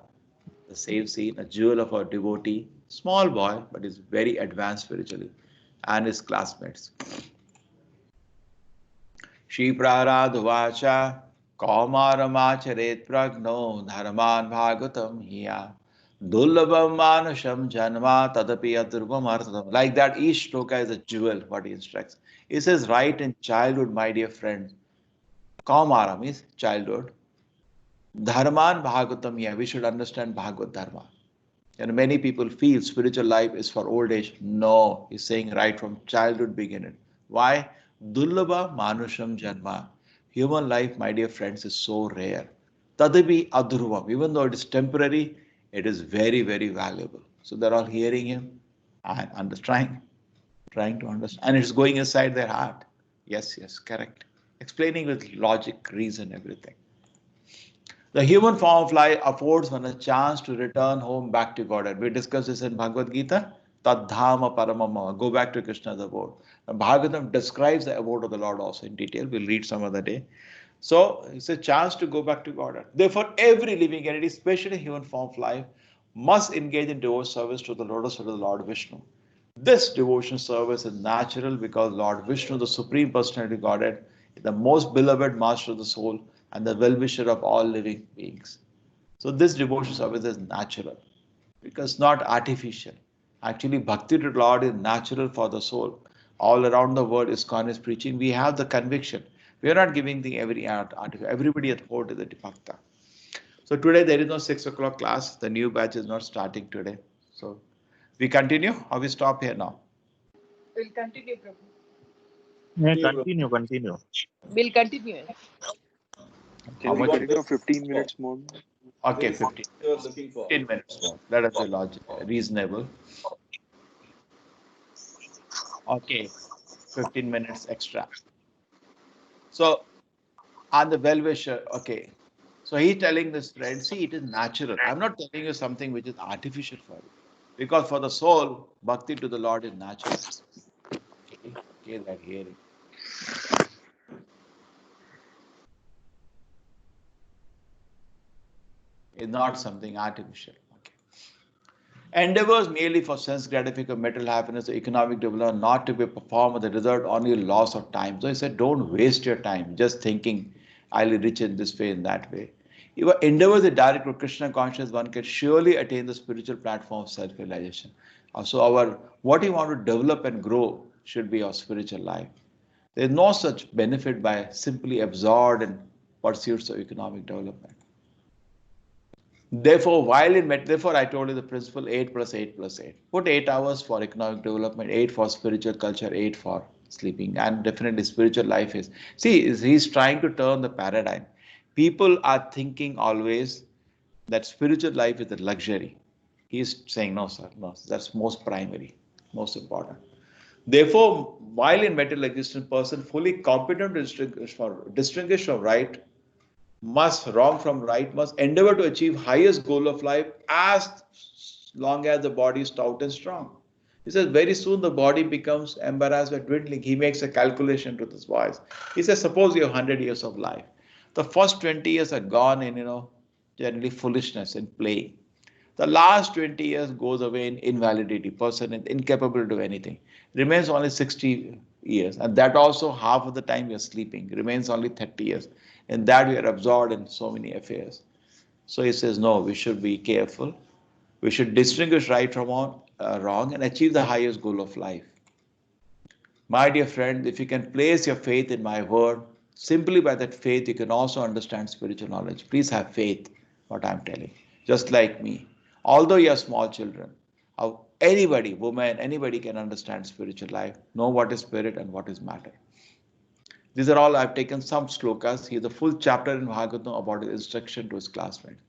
the same scene, a jewel of a devotee, small boy, but is very advanced spiritually, and his classmates. Shri Prahlad Vacha Kaumaracharet Pragno Dharman Bhagavatam Hiya Dullabam Manusham Janma Tadapi Adurvam Arthadam. Like that, each shloka is a jewel, what he instructs. He says, right in childhood, my dear friend. Kaumara means childhood. Dharman Bhagavatam Hiya. We should understand Bhagavad Dharma. And many people feel spiritual life is for old age. No, he's saying right from childhood beginning. Why? Dullabha Manusham Janma. Human life, my dear friends, is so rare. Tadapi Adurvam. Even though it is temporary, it is very, very valuable. So they're all hearing him and trying to understand. And it's going inside their heart. Yes, correct. Explaining with logic, reason, everything. The human form of life affords one a chance to return home back to God. And we discussed this in Bhagavad Gita. Tadhama Paramama. Go back to Krishna's abode. And Bhagavatam describes the abode of the Lord also in detail. We'll read some other day. So it's a chance to go back to God. Therefore, every living entity, especially human form of life, must engage in devotional service to the lotus feet of the Lord Vishnu. This devotional service is natural because Lord Vishnu, the Supreme Personality of Godhead, is the most beloved master of the soul and the well-wisher of all living beings. So this devotional service is natural because not artificial. Actually, bhakti to Lord is natural for the soul. All around the world, ISKCON is preaching. We have the conviction. We are not giving the everybody at home is a bhakta. So today there is no 6 o'clock class. The new batch is not starting today. So we continue or we stop here now? We'll continue, Prabhu. Yeah, continue. We'll continue. Can we continue 15 minutes more? Okay, 15. You are looking for. 15 minutes more. That is reasonable. Okay, 15 minutes extra. So, on the well-wisher, okay. So he's telling this friend, see, it is natural. I'm not telling you something which is artificial for you. Because for the soul, bhakti to the Lord is natural. Okay, that hearing. It's not something artificial. Okay. Endeavors merely for sense gratification, material happiness, or economic development, not to be performed, the result only loss of time. So he said, don't waste your time just thinking, I'll be rich in this way, in that way. If one endeavors a direct to Krishna consciousness, one can surely attain the spiritual platform of self-realization. So our what you want to develop and grow should be our spiritual life. There is no such benefit by simply absorbed in pursuits of economic development. Therefore, I told you the principle 8 plus 8 plus 8. Put 8 hours for economic development, 8 for spiritual culture, 8 for sleeping. And definitely spiritual life is. See, he's trying to turn the paradigm. People are thinking always that spiritual life is a luxury. He's saying, no, sir, no, that's most primary, most important. Therefore, while in material existence, person fully competent to distinguish from right must wrong from right, must endeavor to achieve highest goal of life as long as the body is stout and strong. He says very soon the body becomes embarrassed by dwindling. He makes a calculation to this voice. He says suppose you have 100 years of life. The first 20 years are gone in, generally foolishness and playing. The last 20 years goes away in invalidity. Person is incapable to do anything. Remains only 60 years. And that also half of the time you're sleeping. Remains only 30 years. In that we are absorbed in so many affairs. So he says, no, we should be careful. We should distinguish right from wrong and achieve the highest goal of life. My dear friend, if you can place your faith in my word, simply by that faith you can also understand spiritual knowledge. Please have faith, what I'm telling. Just like me. Although you are small children, anybody, woman, anybody can understand spiritual life, know what is spirit and what is matter. These are all, I've taken some slokas. Here's a full chapter in Bhagavatam about his instruction to his classmates.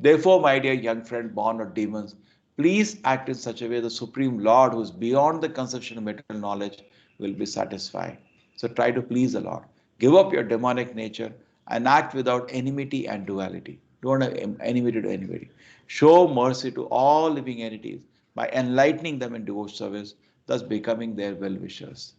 Therefore, my dear young friend, born of demons, please act in such a way the Supreme Lord, who is beyond the conception of material knowledge, will be satisfied. So try to please the Lord. Give up your demonic nature and act without enmity and duality. Don't have enmity to anybody. Show mercy to all living entities by enlightening them in devotional service, thus becoming their well-wishers.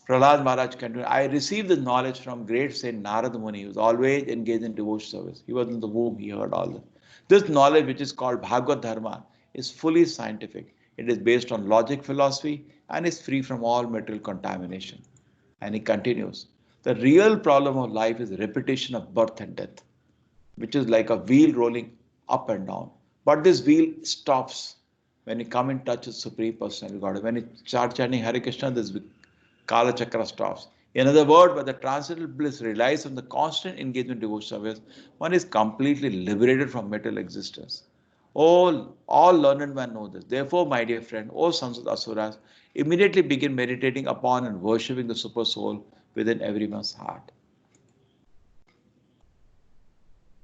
Prahlad Maharaj continued, I received this knowledge from great Saint Narada Muni, who was always engaged in devotional service. He was in the womb, he heard all this. This knowledge, which is called Bhagavad Dharma, is fully scientific. It is based on logic philosophy and is free from all material contamination. And he continues, the real problem of life is repetition of birth and death, which is like a wheel rolling up and down. But this wheel stops when you come in touch with Supreme Personality God. When you start chanting Hare Krishna, this Kala Chakra stops. In other words, when the transcendental bliss relies on the constant engagement in devotional service, one is completely liberated from material existence. All learned men know this. Therefore, my dear friend, all sons of Asuras, immediately begin meditating upon and worshipping the Super Soul within everyone's heart.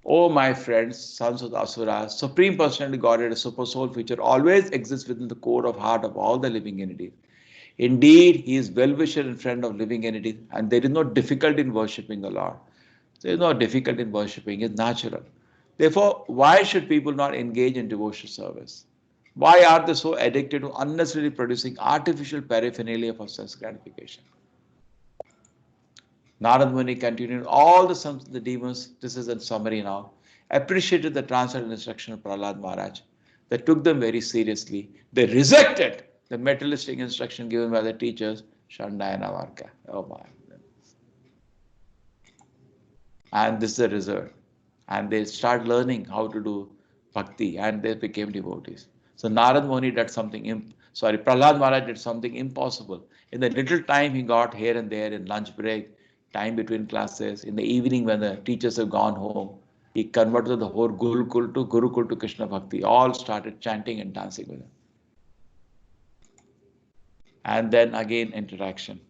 Oh, my friends, sons of the Asuras, Supreme Personality Godhead, a Super Soul feature, always exists within the core of heart of all the living entities. Indeed, he is well-wisher and friend of living entities, and there is no difficulty in worshipping the Lord. There is no difficulty in worshipping, it's natural. Therefore, why should people not engage in devotional service? Why are they so addicted to unnecessarily producing artificial paraphernalia for sense gratification? Narad Muni continued, all the sons of the demons, this is a summary now, appreciated the transcendental instruction of Prahlad Maharaj. They took them very seriously. They rejected the materialistic instruction given by the teachers, Shandayana Varka. Oh my. And this is the result. And they start learning how to do bhakti and they became devotees. So Narad Muni did something, Prahlad Maharaj did something impossible. In the little time he got here and there in lunch break, time between classes, in the evening when the teachers have gone home, he converted the whole Gurukul to Krishna Bhakti. All started chanting and dancing with him. And then again interaction.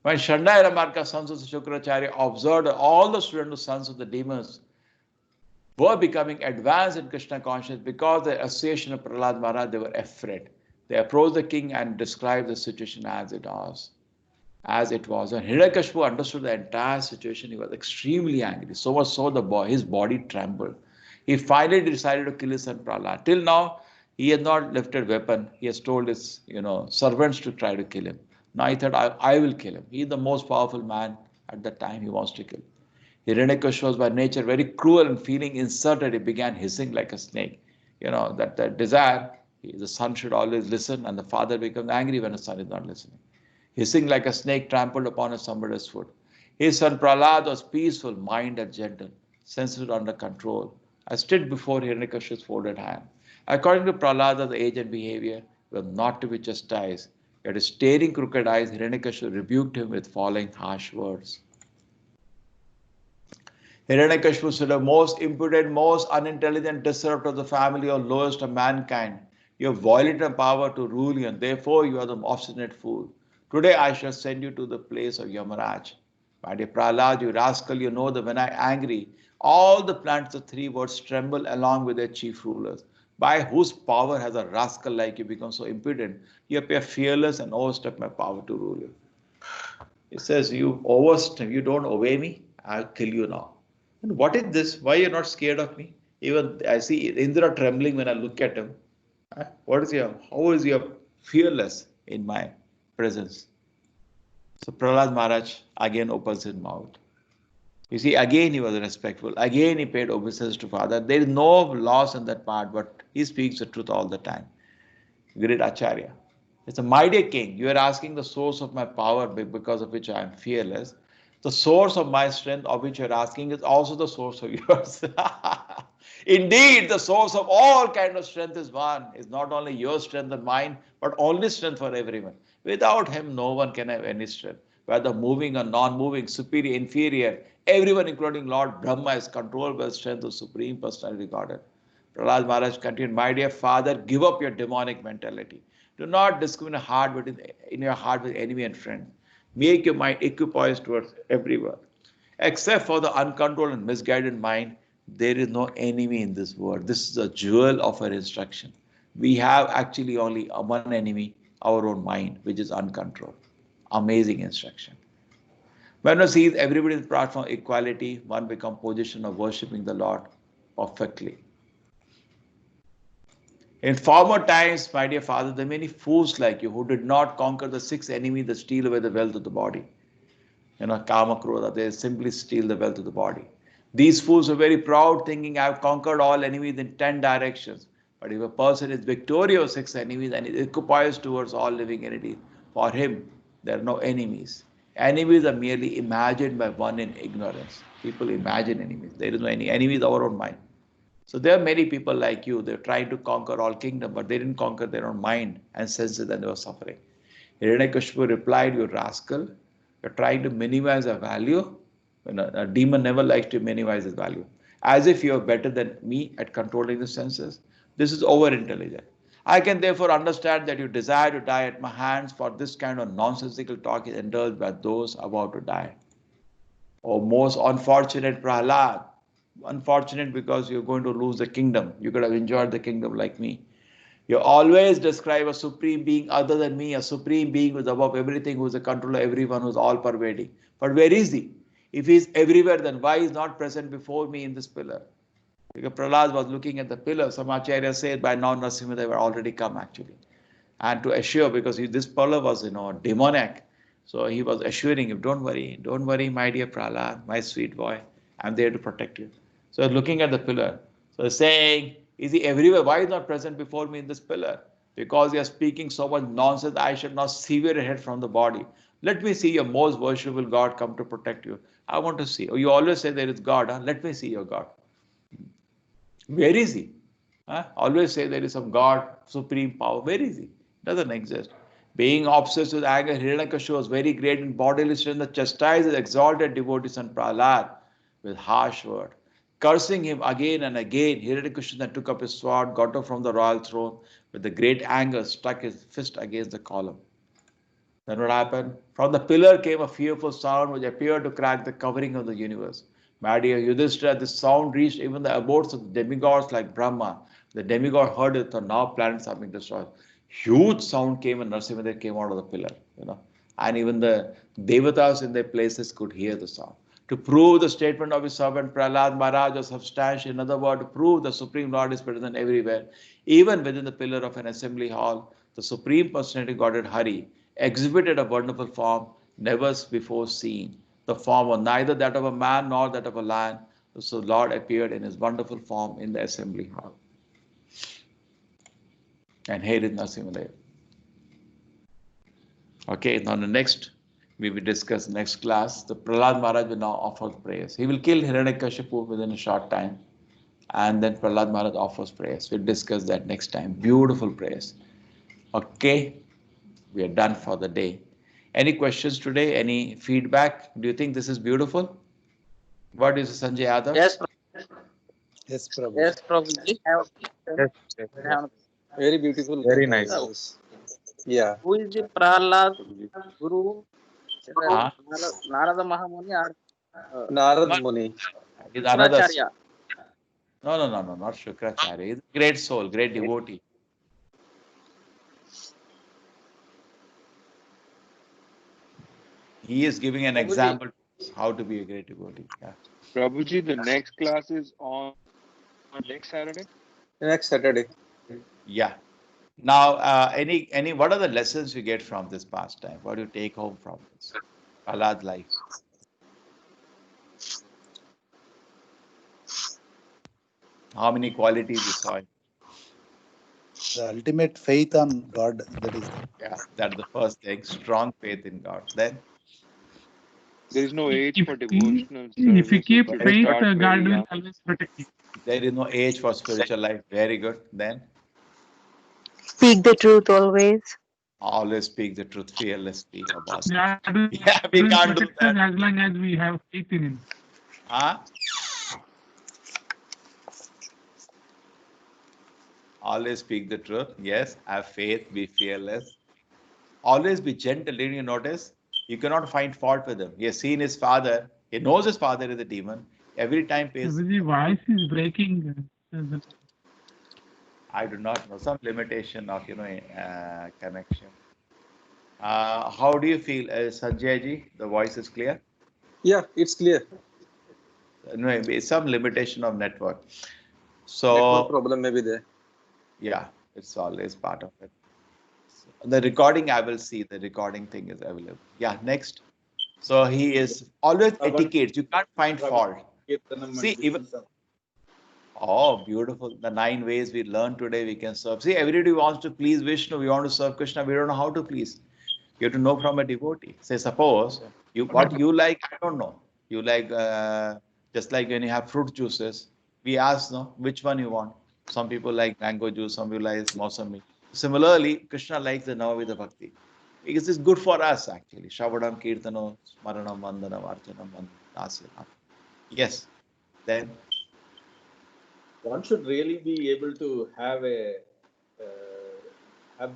When Shanda and Amarka, sons of the Shukracharya, observed all the students, sons of the demons, were becoming advanced in Krishna consciousness because of the association of Prahlad Maharaj, they were afraid. They approached the king and described the situation as it was. When Hiranyakashipu understood the entire situation, he was extremely angry. So much so his body trembled. He finally decided to kill his son Prahlad. Till now, he has not lifted weapon. He has told his servants to try to kill him. Now he thought, I will kill him. He is the most powerful man at that time he wants to kill. Hiranyakashipu was by nature very cruel, and feeling insulted, he began hissing like a snake. That desire, the son should always listen, and the father becomes angry when the son is not listening. Hissing like a snake trampled upon somebody's foot. His son Prahlad was peaceful, mind and gentle, sensitive under control. I stood before Hiranyakashipu's folded hand. According to Prahlada's age and behavior, he was not to be chastised. Yet his staring crooked eyes, Hiranyakashipu rebuked him with falling harsh words. Hiranyakashipu said, the most impudent, most unintelligent disruptor of the family or lowest of mankind. You have violated my power to rule you, and therefore you are the obstinate fool. Today I shall send you to the place of Yamaraj. My dear Prahlad, you rascal, you know that when I am angry, all the planets of three worlds tremble along with their chief rulers. By whose power has a rascal like you become so impudent? You appear fearless and overstep my power to rule you. He says, you don't obey me, I'll kill you now. And what is this? Why you're not scared of me? Even I see Indra trembling when I look at him. How is he fearless in my presence? So Prahlad Maharaj again opens his mouth. You see, again he was respectful. Again he paid obeisance to father. There is no loss in that part, but he speaks the truth all the time. Great Acharya. It's a my dear king. You are asking the source of my power because of which I am fearless. The source of my strength of which you are asking is also the source of yours. Indeed, the source of all kind of strength is one. It's not only your strength and mine, but only strength for everyone. Without him, no one can have any strength. Whether moving or non-moving, superior, inferior, everyone, including Lord Brahma, is controlled by the strength of Supreme Personality Godhead. Prahlad Maharaj continued, my dear father, give up your demonic mentality. Do not discriminate in your heart with enemy and friend. Make your mind equipoised towards everyone. Except for the uncontrolled and misguided mind, there is no enemy in this world. This is a jewel of our instruction. We have actually only one enemy, our own mind, which is uncontrolled. Amazing instruction. When one sees everybody in the platform of equality, one becomes position of worshipping the Lord perfectly. In former times, my dear father, there are many fools like you who did not conquer the six enemies that steal away the wealth of the body. Kama, Krodha, they simply steal the wealth of the body. These fools are very proud, thinking, I have conquered all enemies in 10 directions. But if a person is victorious of six enemies and is occupied towards all living entities, for him, there are no enemies. Enemies are merely imagined by one in ignorance. People imagine enemies. There is no enemy. Enemy is our own mind. So there are many people like you, they're trying to conquer all kingdom, but they didn't conquer their own mind and senses, and they were suffering. Hiranyakashipu replied, you rascal, you're trying to minimize a value. A demon never likes to minimize his value. As if you're better than me at controlling the senses. This is over-intelligent. I can therefore understand that you desire to die at my hands, for this kind of nonsensical talk is indulged by those about to die. Oh, most unfortunate Prahlad. Unfortunate because you're going to lose the kingdom. You could have enjoyed the kingdom like me. You always describe a supreme being other than me, a supreme being who is above everything, who is a controller of everyone, who is all pervading. But where is he? If he is everywhere, then why is not present before me in this pillar? Because Prahlad was looking at the pillar. Some Acharya said by now Narasimha they were already come actually. And to assure, because this pillar was demoniac. So he was assuring him, don't worry, my dear Prahlad, my sweet boy, I'm there to protect you. So looking at the pillar, so saying, is he everywhere? Why is not present before me in this pillar? Because you are speaking so much nonsense, I should not sever your head from the body. Let me see your most worshipful God come to protect you. I want to see. Oh, you always say there is God. Huh? Let me see your God. Where is he? Always say there is some God, supreme power. Where is he? Doesn't exist. Being obsessed with anger, Hiranyakashipu was very great in bodily strength that chastised his exalted devotee son Prahlad with harsh word. Cursing him again and again, Hiranyakashipu then took up his sword, got up from the royal throne, with the great anger, struck his fist against the column. Then what happened? From the pillar came a fearful sound which appeared to crack the covering of the universe. My dear Yudhishthira, this sound reached even the abodes of the demigods like Brahma. The demigod heard it, and now planets have been destroyed. Huge sound came and Narasimhadev came out of the pillar. And even the devatas in their places could hear the sound. To prove the statement of his servant Prahlad Maharaj was substantial, in other words, to prove the Supreme Lord is present everywhere, even within the pillar of an assembly hall, the Supreme Personality Godhead Hari exhibited a wonderful form never before seen. The form was neither that of a man nor that of a lion. So Lord appeared in his wonderful form in the assembly hall. And here is Narasimhadev. Okay, now the next, we will discuss next class. The Prahlad Maharaj will now offer prayers. He will kill Hiranyakashipu within a short time. And then Prahlad Maharaj offers prayers. We'll discuss that next time. Beautiful prayers. Okay, we are done for the day. Any questions today? Any feedback? Do you think this is beautiful? What is Sanjay Yadav? Yes, Yes, Prabhu. yes, Prabhuji. Yes, yes, yes. Very beautiful. Very nice. Yeah. Who is the Prahlad Guru? Huh? Narada Mahamuni or Narad Not, Muni. he's another. Shukracharya? No, not Shukracharya. He's a great soul, great devotee. He is giving an example how to be a great devotee. Yeah. Prabhuji, the next class is on next Saturday. Next Saturday. Yeah. Now, any what are the lessons you get from this pastime? What do you take home from this? Prahlad's life. How many qualities you saw? The ultimate faith on God, that is the... Yeah, that's the first thing. Strong faith in God. Then There is no age for devotional If you service. keep But faith, start God very will young. always protect you. there is no age for spiritual life. Very good. Then Speak the truth always. always speak the truth fearlessly about it. God will Yeah, we can't do protect us that. as long as we have faith in Him. Huh? Always speak the truth. Yes, have faith, be fearless. Always be gentle. Didn't you notice? You cannot find fault with him. He has seen his father. He knows his father is a demon. Every time pays. The voice is breaking. I do not know. Some limitation of connection. How do you feel, Sanjay ji? The voice is clear. Yeah, it's clear. No, it's some limitation of network. So Network problem may be there. yeah, it's always part of it. The recording, I will see. The recording thing is available. Yeah, next. So he is always etiquette. You can't find fault. See, even oh, beautiful. The 9 ways we learned today we can serve. See, everybody wants to please Vishnu. We want to serve Krishna. We don't know how to please. You have to know from a devotee. Say, suppose what you like, I don't know. You like just like when you have fruit juices. We ask, no, which one you want. Some people like mango juice. Some people like Mosami. Similarly, Krishna likes the Navavida Bhakti. Because it's good for us actually. Shavadam, Kirtano, Smaranam, Vandanam, Archanam, Vandanam. Yes. Then one should really be able to have the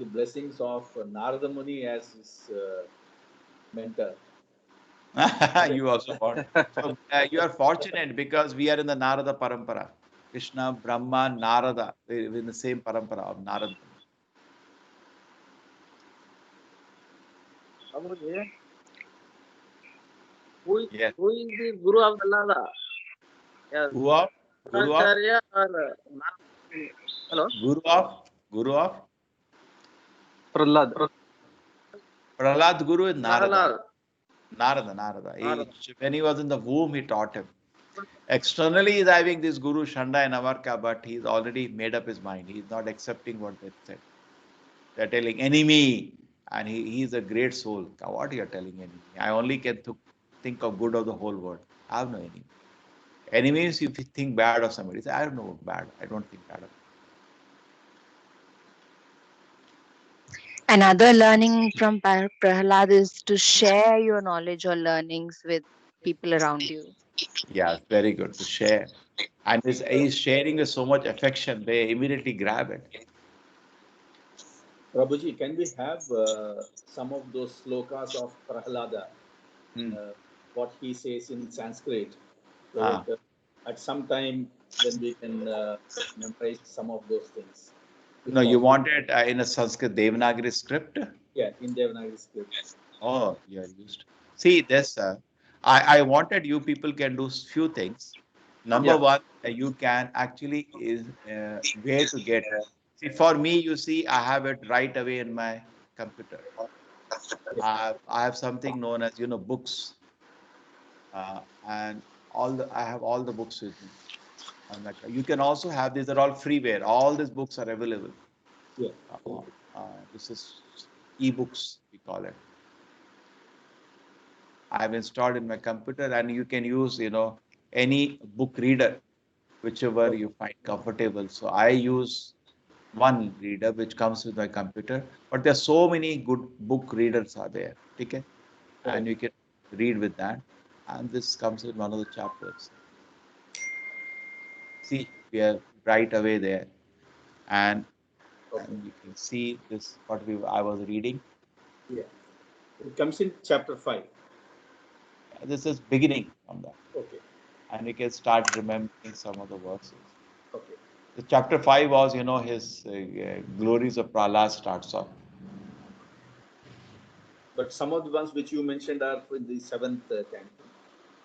blessings of Narada Muni as his mentor. you also want. So you are fortunate because we are in the Narada Parampara. Krishna, Brahma, Narada. We're in the same parampara of Narada. Yes. Who is the Guru of Prahlada? Yes. Who of? Guru of? Shukracharya or hello? Guru of? Prahlad. Prahlad Guru is Narada. Prahlad. Narada. When he was in the womb, he taught him. Externally, he's having this Guru Shanda and Avarka, but he's already made up his mind. He's not accepting what they said. They're telling enemy, and he's a great soul. What you're telling enemy? I only can think of good of the whole world. I have no enemy. Enemy means if you think bad of somebody. Say, I don't know bad. I don't think bad of it. Another learning from Prahlad is to share your knowledge or learnings with people around you. Yeah, very good to share. And he's sharing with so much affection, they immediately grab it. Prabhuji, can we have some of those slokas of Prahalada, what he says in Sanskrit, so Ah. that at some time then we can memorize some of those things? No, you want it in a Sanskrit Devanagari script? Yeah, in Devanagari script. Oh, you are used. See, this, I wanted you people can do few things. Number Yeah. one, you can actually is where to get. See, for me, you see, I have it right away in my computer. I have something known as, books. And I have all the books with me. And like, you can also have, these are all freeware. All these books are available. Yeah. This is ebooks, we call it. I have installed in my computer, and you can use, any book reader, whichever you find comfortable. So I use one reader which comes with my computer, but there are so many good book readers are there. Okay, and you can read with that, and this comes in one of the chapters. See, we are right away there, and you can see this what I was reading. Yeah, it comes in chapter 5. This is beginning from that. Okay. And we can start remembering some of the verses. Okay. The chapter 5 was, his glories of Prahlad starts off. But some of the ones which you mentioned are in the 7th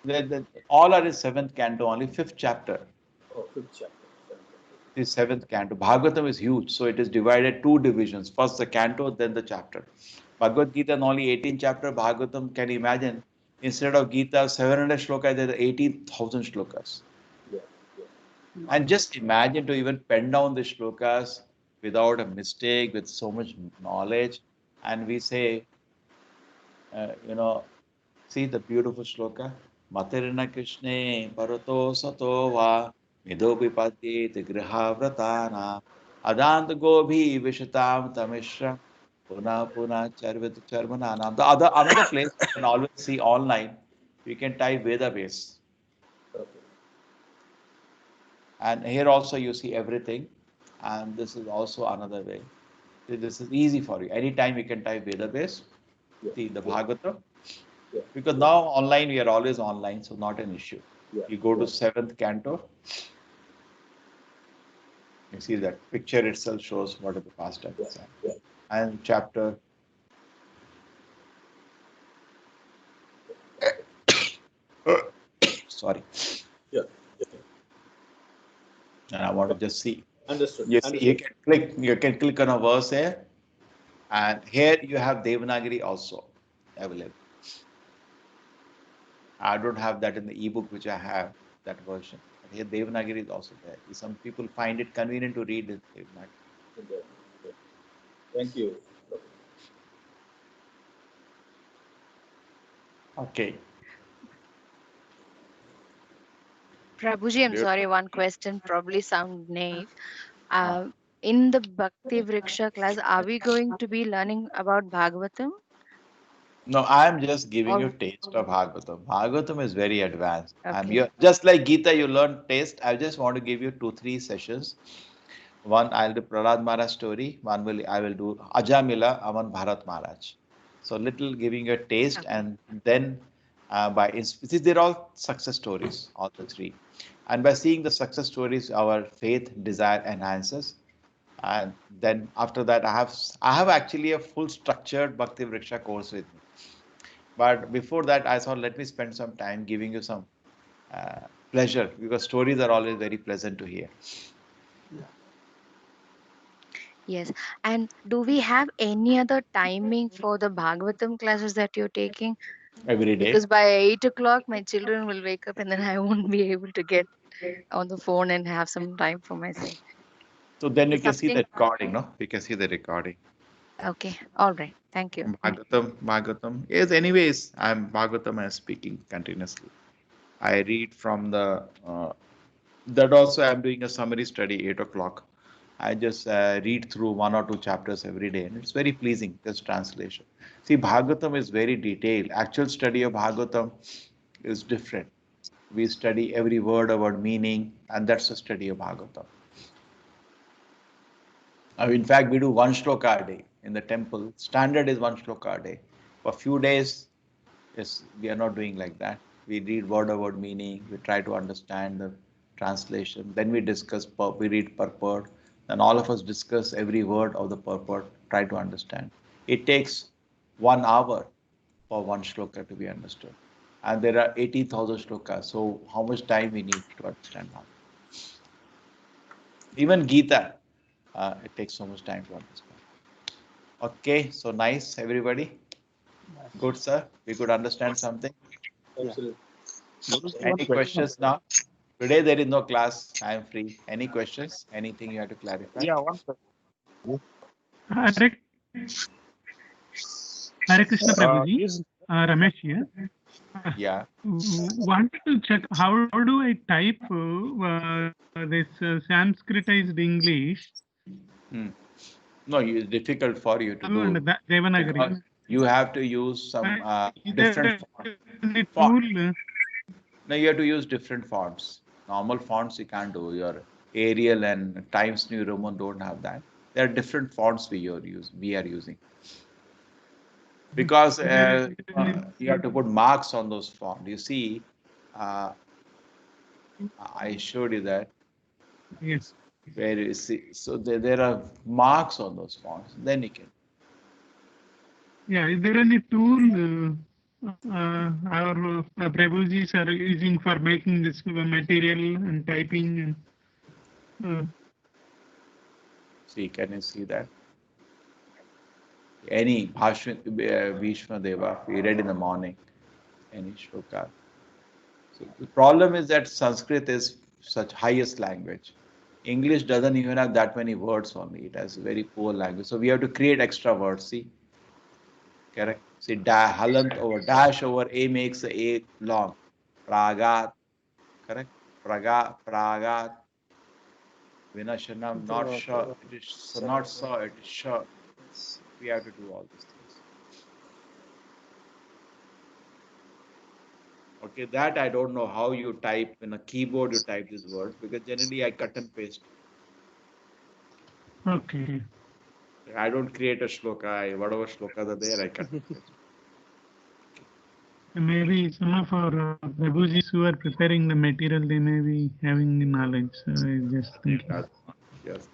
canto. All are in 7th canto, only 5th chapter. Oh, 5th chapter. The 7th canto. Bhagavatam is huge, so it is divided 2 divisions. First the canto, then the chapter. Bhagavad Gita is only 18 chapter. Bhagavatam, can you imagine? Instead of Gita, 700 shlokas, there are 18,000 shlokas. Yeah. And just imagine to even pen down the shlokas without a mistake, with so much knowledge. And we say, see the beautiful shloka. Matirna Krishne Parato Sato Va Midopi Pati Griha Vratana Adant Gobhi Vishatam Tamishra Puna Puna Charvit Charmananam. Another place you can always see online, you can type Veda base. Okay. And here also you see everything. And this is also another way. This is easy for you. Anytime you can type Veda base, see the Bhagavatam. Because now online, we are always online, so not an issue. You go to 7th canto. You see that picture itself shows what are the past tenses. And chapter. Sorry. Yeah. And I want to just see. Understood. You see, you can click on a verse here. And here you have Devanagari also available. I don't have that in the ebook, which I have, that version. But here Devanagari is also there. Some people find it convenient to read it. Devanagari. Thank you. Okay. Prabhuji, I'm sorry, one question probably sound naive. In the Bhakti Vriksha class, are we going to be learning about Bhagavatam? No, I am just giving you Or taste of Bhagavatam. Bhagavatam is very advanced. okay. Just like Gita, you learn taste. I just want to give you 2-3 sessions. One, I'll do Prahlad Maharaj story. I will do Ajamila Aman Bharat Maharaj. So little giving you a taste, and then they're all success stories, all the 3. And by seeing the success stories, our faith, desire enhances. And then after that, I have actually a full structured Bhakti Vriksha course with me. But before that, I thought, let me spend some time giving you some pleasure, because stories are always very pleasant to hear. Yes. And do we have any other timing for the Bhagavatam classes that you're taking? Every day. Because by 8 o'clock, my children will wake up and then I won't be able to get on the phone and have some time for myself. So then you So can see the something. recording, no? You can see the recording. Okay. All right. Thank you. Bhagavatam. Yes, anyways, Bhagavatam, I'm speaking continuously. I read from that also I'm doing a summary study, 8 o'clock. I just read through 1 or 2 chapters every day, and it's very pleasing, this translation. See, Bhagavatam is very detailed. Actual study of Bhagavatam is different. We study every word about meaning, and that's the study of Bhagavatam. In fact, we do 1 shloka a day in the temple, standard is one shloka a day. For a few days, yes, we are not doing like that. We read word meaning, we try to understand the translation, then we discuss, we read purport, then all of us discuss every word of the purport, try to understand. It takes 1 hour for one shloka to be understood. And there are 80,000 shlokas, so how much time we need to understand how? Even Gita, it takes so much time to understand. Okay, so nice, everybody. Good, sir. We could understand something. Absolutely. Any questions now? Today there is no class. I am free. Any questions? Anything you have to clarify? Yeah, one question. Hare, Hare Krishna Prabhuji, Ramesh here. Yeah. Wanted to check how do I type this Sanskritized English? No, it's difficult for you to do. Devanagari. Because you have to use some different Any font. tool? No, you have to use different fonts. Normal fonts you can't do. Your Arial and Times New Roman don't have that. There are different fonts we are using. Because you have to put marks on those fonts. You see, I showed you that. Yes. Where you see, so there are marks on those fonts. Then you can. Yeah, is there any tool our Prabhujis are using for making this material and typing? See, can you see that? Any Bhishma Deva, we read in the morning, any shloka. So the problem is that Sanskrit is such highest language. English doesn't even have that many words only. It has a very poor language. So we have to create extra words. See, correct? See, halant over dash over a makes the a long. Pragat, correct? Pragat. Vinashanam, not sure. It is so not so. It is sure. We have to do all these things. Okay, that I don't know how you type in a keyboard. You type these words because generally I cut and paste. Okay. I don't create a shloka. Whatever shlokas are there, I cut and paste. Maybe some of our Prabhujis who are preparing the material, they may be having the knowledge. So I just thinking. Yes.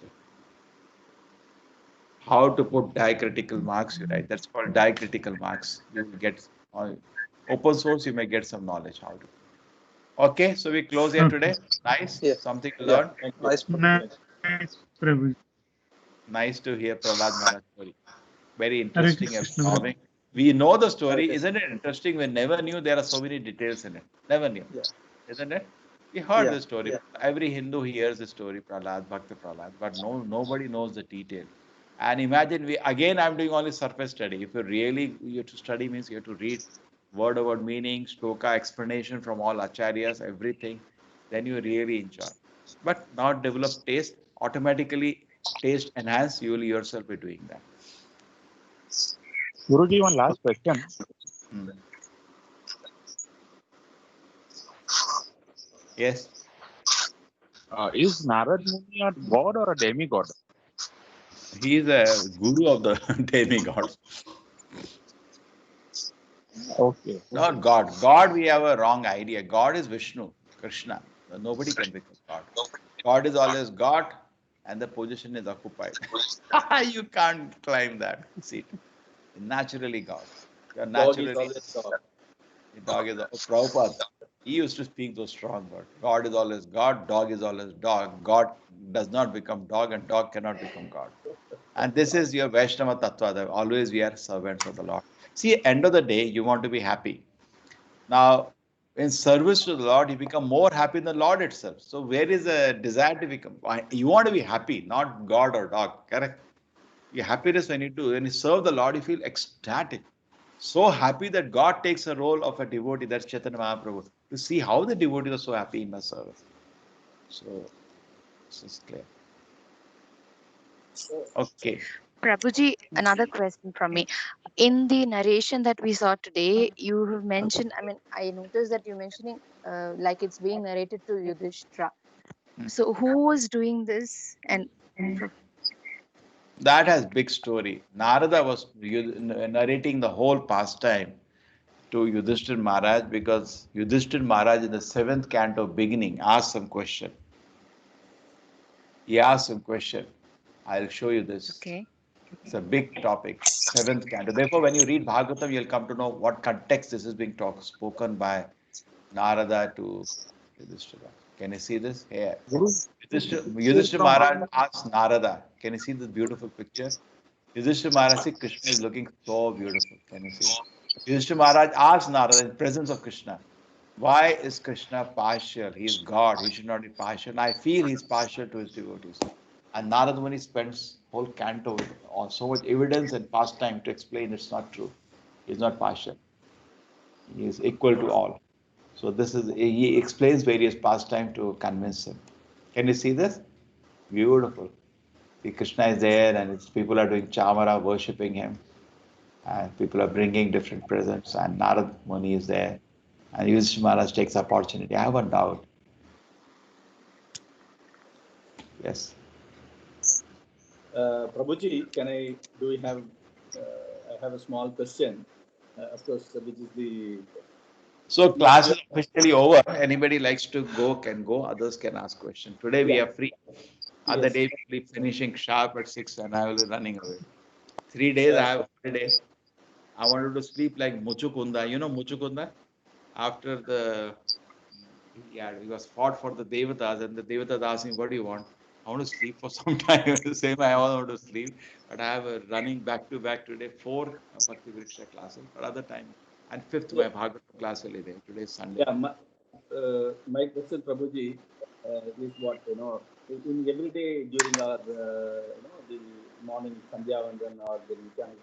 How to put diacritical marks, you write. That's called diacritical marks. You will get open source, you may get some knowledge how to. Okay, so we close here today. Nice. Yeah. Something to Yeah. learn. Nice. Nice, Prabhuji. Nice to hear Prahlad Maharaj story. Very Hare interesting, Krishna. absorbing. We know the story. Isn't it interesting? We never knew there are so many details in it. Never knew. Yeah. Isn't it? We heard Yeah. the story. Every Hindu hears the story, Prahlad, Bhakta Prahlad, but nobody knows the detail. And imagine I'm doing only surface study. If you have to study means you have to read word meaning, shloka, explanation from all acharyas, everything, then you really enjoy. But not develop taste, automatically taste enhance, you will yourself be doing that. Guruji, one last question. Yes. Is Narad Muni a god or a demigod? He is a guru of the demigods. Okay. Not God. God, we have a wrong idea. God is Vishnu, Krishna. Nobody can become God. God is always God, and the position is occupied. You can't climb that seat. Naturally God. You are Dog is naturally always dog. the dog is Prabhupada. He used to speak those strong words. God is always God, dog is always dog. God does not become dog, and dog cannot become God. And this is your Vaishnava Tattva, that always we are servants of the Lord. See, end of the day, you want to be happy. Now, in service to the Lord, you become more happy than the Lord itself. So where is the desire to become? You want to be happy, not God or dog, correct? Your happiness when you serve the Lord, you feel ecstatic. So happy that God takes a role of a devotee, that's Chaitanya Mahaprabhu, to see how the devotees are so happy in my service. So, this is clear. Okay. Prabhuji, another question from me. In the narration that we saw today, you have mentioned, I noticed that you're mentioning like it's being narrated to Yudhishthira. So who was doing this? And That has big story. Narada was narrating the whole pastime to Yudhishthir Maharaj because Yudhishthir Maharaj in the 7th canto beginning asked some question. He asked some question. I'll show you this. Okay. It's a big topic. 7th canto. Therefore, when you read Bhagavatam, you'll come to know what context this is being spoken by Narada to Yudhishthira. Can you see this? Here. Guru, Yudhishthira from Maharaj asks Narada. Can you see this beautiful picture? Yudhishthira Maharaj, see, Krishna is looking so beautiful. Can you see? Yudhishthira Maharaj asks Narada in presence of Krishna, why is Krishna partial? He is God. He should not be partial. And I feel he's partial to his devotees. And Narada Muni spends whole canto with so much evidence and pastime to explain it's not true. He's not partial. He is equal to all. So this is he explains various pastime to convince him. Can you see this? Beautiful. See, Krishna is there, and people are doing chamara, worshipping him, and people are bringing different presents, and Narad Muni is there, and Yudhishthira Maharaj takes opportunity. I have one doubt. Yes. Prabhuji, do we have, I have a small question, of course, which is the... So class is officially over. Anybody likes to go can go. Others can ask questions. Today we are free. Other day we'll be finishing sharp at 6 and I will be running away. 3 days I have a holiday. I wanted to sleep like Muchukunda. You know Muchukunda? After he was fought for the Devatas and the Devatas asked me, what do you want? I want to sleep for some time. Same, I want to sleep. But I have a running back to back today, 4 Bhakti Vriksha classes, but other time. And 5th, my Bhagavatam class will be there. Today is Sunday. Yeah, my question, Prabhuji, is what, in every day during our, the morning Sandhya Vandan or the weekend,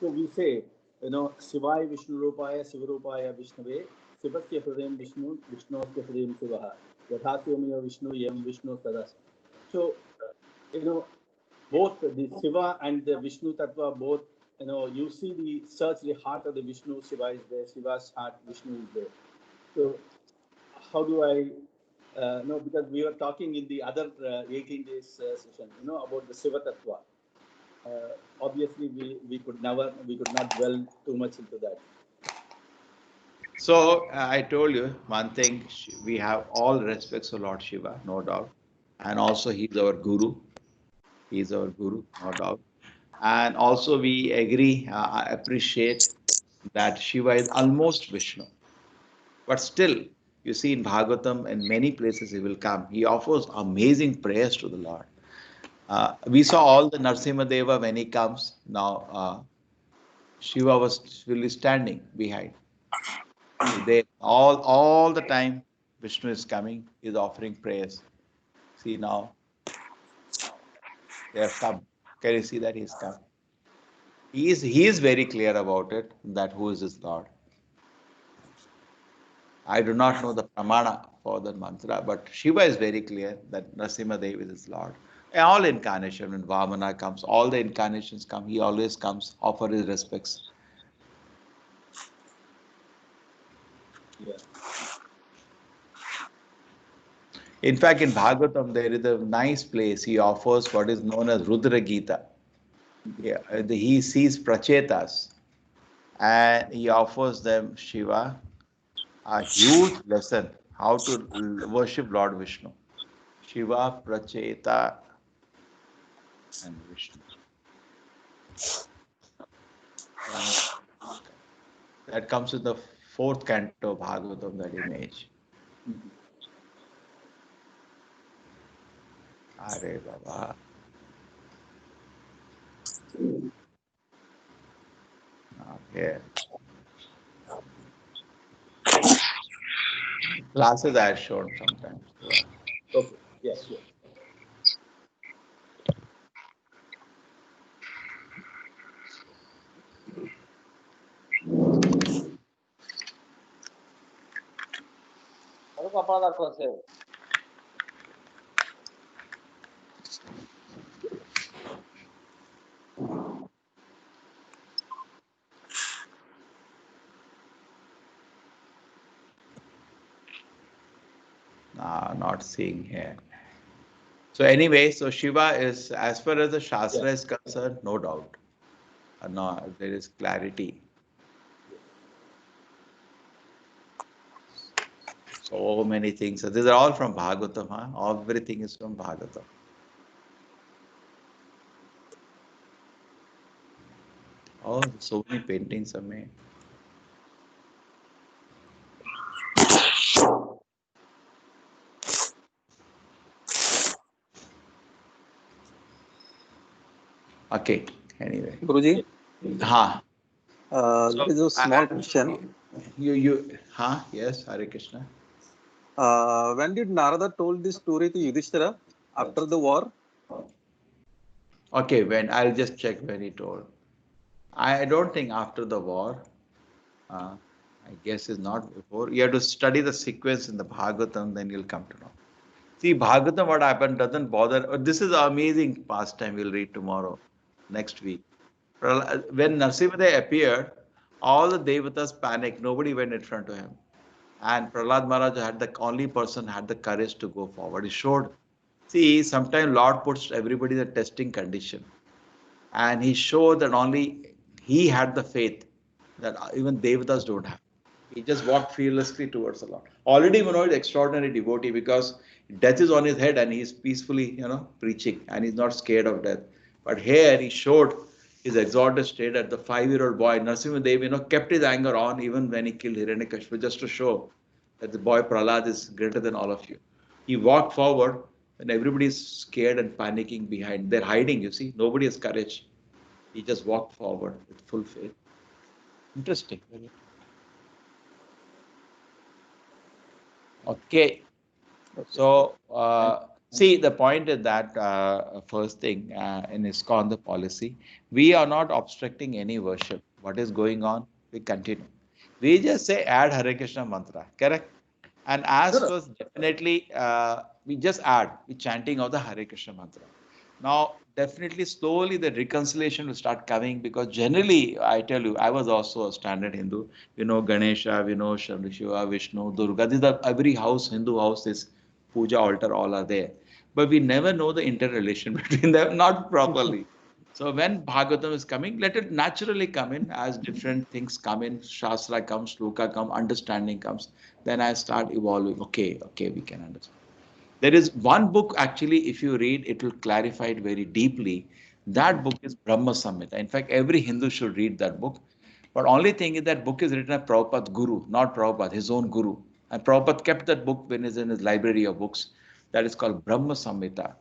so we say, Shivaya Vishnu Rupaya, Shiva Rupaya Vishnave, Shivasya Hridayam Vishnu, Vishnusya Hridayam Shivaha, Yathasyamaya Vishnu, Yam Vishnu Sadas. So, both the Shiva and the Vishnu Tattva, both, you see the heart of the Vishnu, Shiva is there, Shiva's heart, Vishnu is there. So, how do I know? Because we were talking in the other 18 days session, about the Shiva Tattva. Obviously, we could not dwell too much into that. So I told you one thing, we have all respects for Lord Shiva, no doubt. And also he's our guru. He's our guru, no doubt. And also we agree, appreciate that Shiva is almost Vishnu. But still, you see in Bhagavatam, in many places he will come. He offers amazing prayers to the Lord. We saw all the Narsimha Deva when he comes. Now, Shiva will be standing behind. They all the time Vishnu is coming, is offering prayers. See now, they have come. Can you see that he's come? He is very clear about it, that who is his Lord. I do not know the pramana for the mantra, but Shiva is very clear that Narasimha Dev is his Lord. And all incarnation, when Vamana comes, all the incarnations come, he always comes, offer his respects. Yeah. In fact, in Bhagavatam, there is a nice place. He offers what is known as Rudra Gita. Yeah, he sees prachetas and he offers them, Shiva, a huge lesson how to worship Lord Vishnu. Shiva, Pracheta, and Vishnu. That comes in the 4th canto of Bhagavatam, that image. Are Baba. Here. Classes I have shown sometimes. Okay. Yes. Yes. Ano ka pala klase? Not seeing here. So anyway, so Shiva is, as far as the Shastra is concerned, no doubt. No, there is clarity. So many things. So these are all from Bhagavatam. Huh? Everything is from Bhagavatam. Oh, so many paintings are made. Okay. Anyway. Guruji, Ha. there is a small question. Yes, Hare Krishna. When did Narada told this story to Yudhishthira? After the war? Okay, when I'll just check when he told. I don't think after the war. I guess is not before. You have to study the sequence in the Bhagavatam, then you'll come to know. See, Bhagavatam, what happened doesn't bother. This is an amazing pastime we'll read tomorrow, next week. When Narasimha appeared, all the Devatas panicked. Nobody went in front of him. And Prahlad Maharaj had the only person had the courage to go forward. He showed. See, sometimes Lord puts everybody in a testing condition. And he showed that only he had the faith that even Devatas don't have. He just walked fearlessly towards the Lord. Already Manoj is extraordinary devotee because death is on his head and he's peacefully, preaching and he's not scared of death. But here he showed his exalted state at the 5-year-old boy. Narasimha Dev, kept his anger on even when he killed Hiranyakashipu just to show that the boy Prahlad is greater than all of you. He walked forward when everybody is scared and panicking behind. They're hiding, you see. Nobody has courage. He just walked forward with full faith. Interesting. Okay. So, see, the point is that first thing in ISKCON, the policy, we are not obstructing any worship. What is going on, we continue. We just say add Hare Krishna mantra, correct? And as was definitely, we just add the chanting of the Hare Krishna mantra. Now, definitely, slowly the reconciliation will start coming because generally, I tell you, I was also a standard Hindu. We know Ganesha, we know Shiva, Vishnu, Durga. These are every house, Hindu house is puja altar, all are there. But we never know the interrelation between them, not properly. So when Bhagavatam is coming, let it naturally come in as different things come in. Shastra comes, Shloka comes, understanding comes. Then I start evolving. Okay, we can understand. There is one book actually, if you read, it will clarify it very deeply. That book is Brahma Samhita. In fact, every Hindu should read that book. But only thing is that book is written by Prabhupada's guru, not Prabhupada, his own guru. And Prabhupada kept that book when he's in his library of books. That is called Brahma Samhita.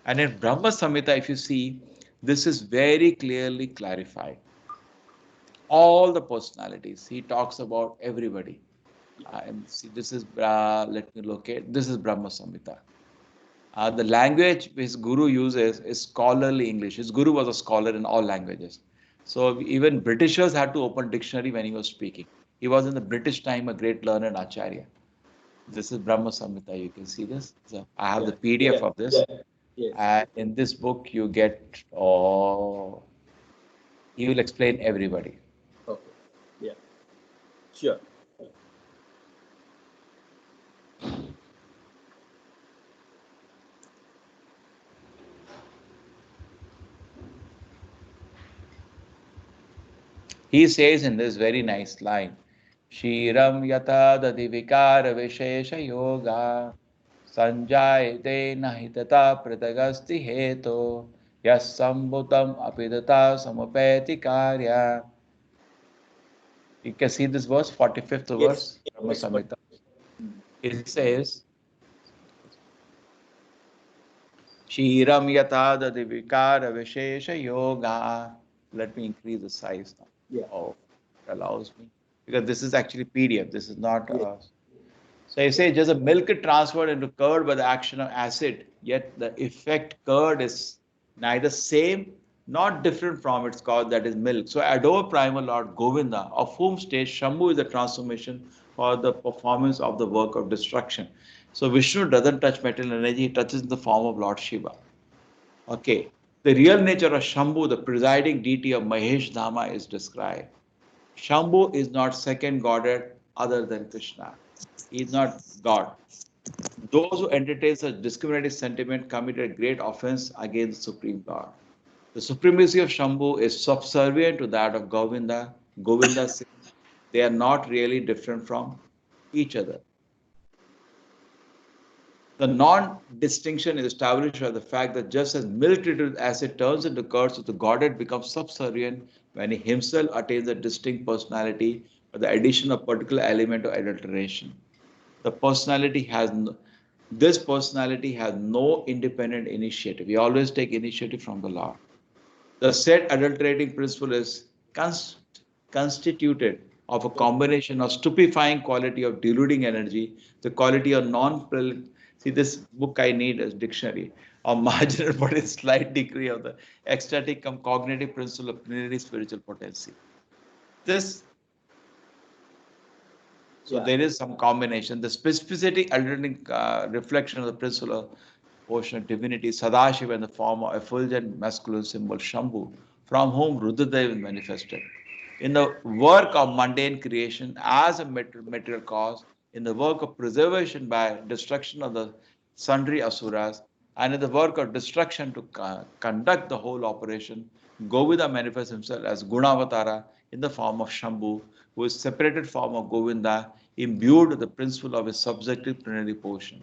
And in Brahma Samhita, if you see, this is very clearly clarified. All the personalities. He talks about everybody. And see, this is, let me locate, this is Brahma Samhita. The language his guru uses is scholarly English. His guru was a scholar in all languages. So even Britishers had to open dictionary when he was speaking. He was in the British time a great learned Acharya. This is Brahma Samhita. You can see this. So I have the PDF of this. In this book, you get, he will explain everybody. Okay. Yeah. Sure. He says in this very nice line, Shiram yata dadi vikara vishesha yoga sanjayate nahitata pratagasti heto yas sambutam apidata samapeti karya. You can see this verse, 45th verse, Brahma Samhita. It says, Shiram yata dadi vikara vishesha yoga. Let me increase the size now. Yeah. Oh, it allows me. Because this is actually PDF. This is not. So you say just a milk is transferred into curd by the action of acid, yet the effect curd is neither same nor different from its cause, that is milk. So adore primal Lord Govinda, of whom state Shambhu is the transformation for the performance of the work of destruction. So Vishnu doesn't touch material energy, he touches in the form of Lord Shiva. Okay. The real nature of Shambhu, the presiding deity of Mahesh Dhama, is described. Shambhu is not second godhead other than Krishna. He is not God. Those who entertain such discriminating sentiment committed a great offense against the Supreme God. The supremacy of Shambhu is subservient to that of Govinda. Govinda says they are not really different from each other. The non-distinction is established by the fact that just as milk treated with acid turns into curds, the Godhead becomes subservient when he himself attains a distinct personality by the addition of particular element of adulteration. The personality has no, this personality has no independent initiative. We always take initiative from the Lord. The said adulterating principle is constituted of a combination of stupefying quality of deluding energy, the quality of see this book I need as dictionary, of marginal but a slight degree of the ecstatic cognitive principle of plenary spiritual potency. This So there is some combination. The specificity alternating reflection of the principle of portion of divinity, Sadashiva in the form of effulgent masculine symbol Shambhu, from whom Rudradev is manifested. In the work of mundane creation as a material cause, in the work of preservation by destruction of the sundry asuras, and in the work of destruction to conduct the whole operation, Govinda manifests himself as Gunavatara in the form of Shambhu, who is separated form of Govinda, imbued with the principle of his subjective plenary portion.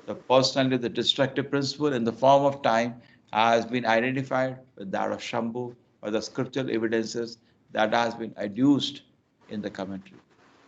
The personality of the destructive principle in the form of time has been identified with that of Shambhu by the scriptural evidences that has been adduced in the commentary.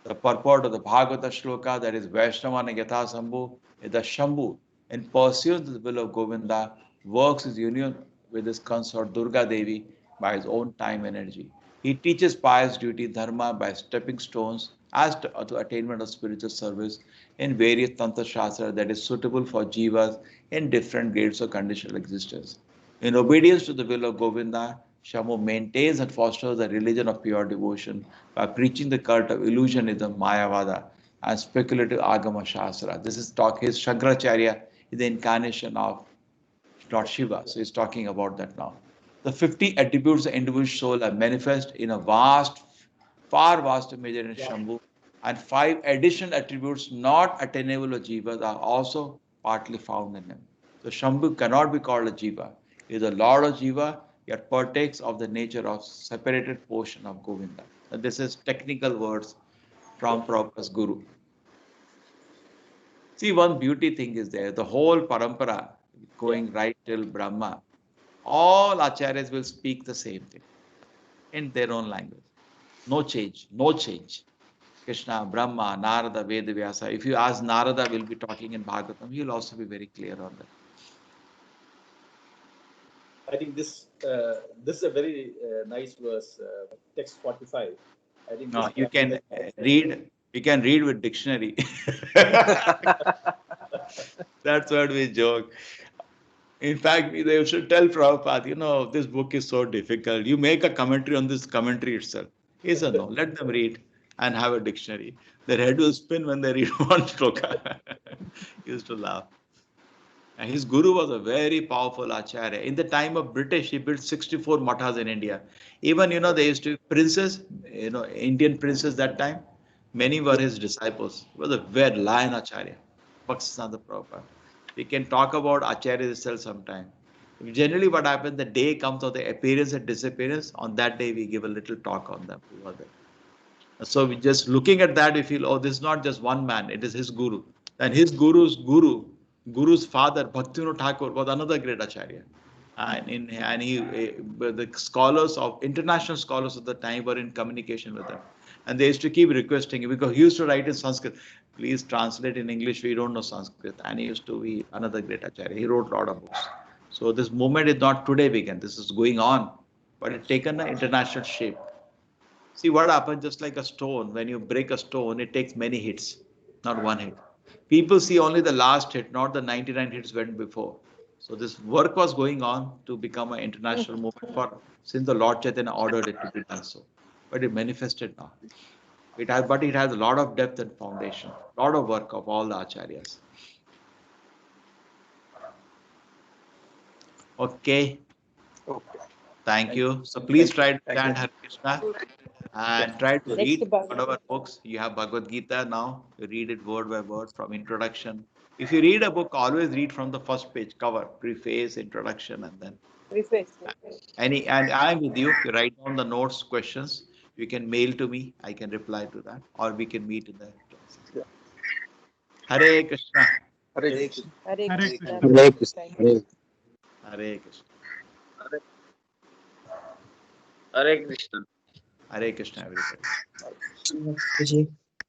The purport of the Bhagavata shloka, that is Vaishnavana Yatha Shambhu, is that Shambhu, in pursuit of the will of Govinda, works his union with his consort Durga Devi by his own time energy. He teaches pious duty, dharma, by stepping stones as to attainment of spiritual service in various Tantra Shastra that is suitable for jivas in different grades of conditional existence. In obedience to the will of Govinda, Shambhu maintains and fosters the religion of pure devotion by preaching the cult of illusionism, Mayavada, and speculative Agama Shastra. This is his Shankaracharya is the incarnation of Lord Shiva. So he's talking about that now. The 50 attributes of the individual soul are manifest in a far vaster measure in Shambhu, and 5 additional attributes not attainable of Jivas are also partly found in him. So Shambhu cannot be called a Jiva. He is the Lord of Jiva, yet partakes of the nature of separated portion of Govinda. And this is technical words from Prabhupada's Guru. See, one beauty thing is there. The whole parampara going right till Brahma, all acharyas will speak the same thing in their own language. No change, no change. Krishna, Brahma, Narada, Vedavyasa. If you ask Narada, will be talking in Bhagavatam, he will also be very clear on that. I think this is a very nice verse, text 45. I think no, you can read. You can read with dictionary. That's what we joke. In fact, they should tell Prabhupada, this book is so difficult. You make a commentary on this commentary itself. He said, no, let them read and have a dictionary. Their head will spin when they read one shloka. He used to laugh. And his guru was a very powerful acharya. In the time of British, he built 64 mathas in India. Even, they used to be princes, Indian princes that time. Many were his disciples. He was a very lion acharya, Bhaktisiddhanta Prabhupada. We can talk about acharya itself sometime. Generally, what happens, the day comes of the appearance and disappearance. On that day, we give a little talk on them. So we just looking at that, we feel, oh, this is not just one man, it is his guru. And his guru's father, Bhaktivinoda Thakur, was another great acharya. The scholars of international scholars of the time were in communication with them. And they used to keep requesting him because he used to write in Sanskrit. Please translate in English, we don't know Sanskrit. And he used to be another great acharya. He wrote a lot of books. So this movement is not today begun. This is going on, but it's taken an international shape. See what happens, just like a stone, when you break a stone, it takes many hits, not one hit. People see only the last hit, not the 99 hits went before. So this work was going on to become an international movement since the Lord Chaitanya ordered it to be done so. But it manifested now. It has a lot of depth and foundation, a lot of work of all the acharyas. Okay. Thank you. So please try to chant Hare Krishna And try to Next read book. whatever books you have. Bhagavad Gita now, you read it word by word from introduction. If you read a book, always read from the first page, cover, preface, introduction, and then Preface. and I'm with you. You write down the notes, questions. You can mail to me. I can reply to that, or we can meet in the classes. Hare Krishna. Hare Hare Krishna. Hare Hare Krishna. Krishna. Hare Krishna. Thank you. Hare Krishna. Hare Krishna. Hare Krishna, everybody. Prabhuji.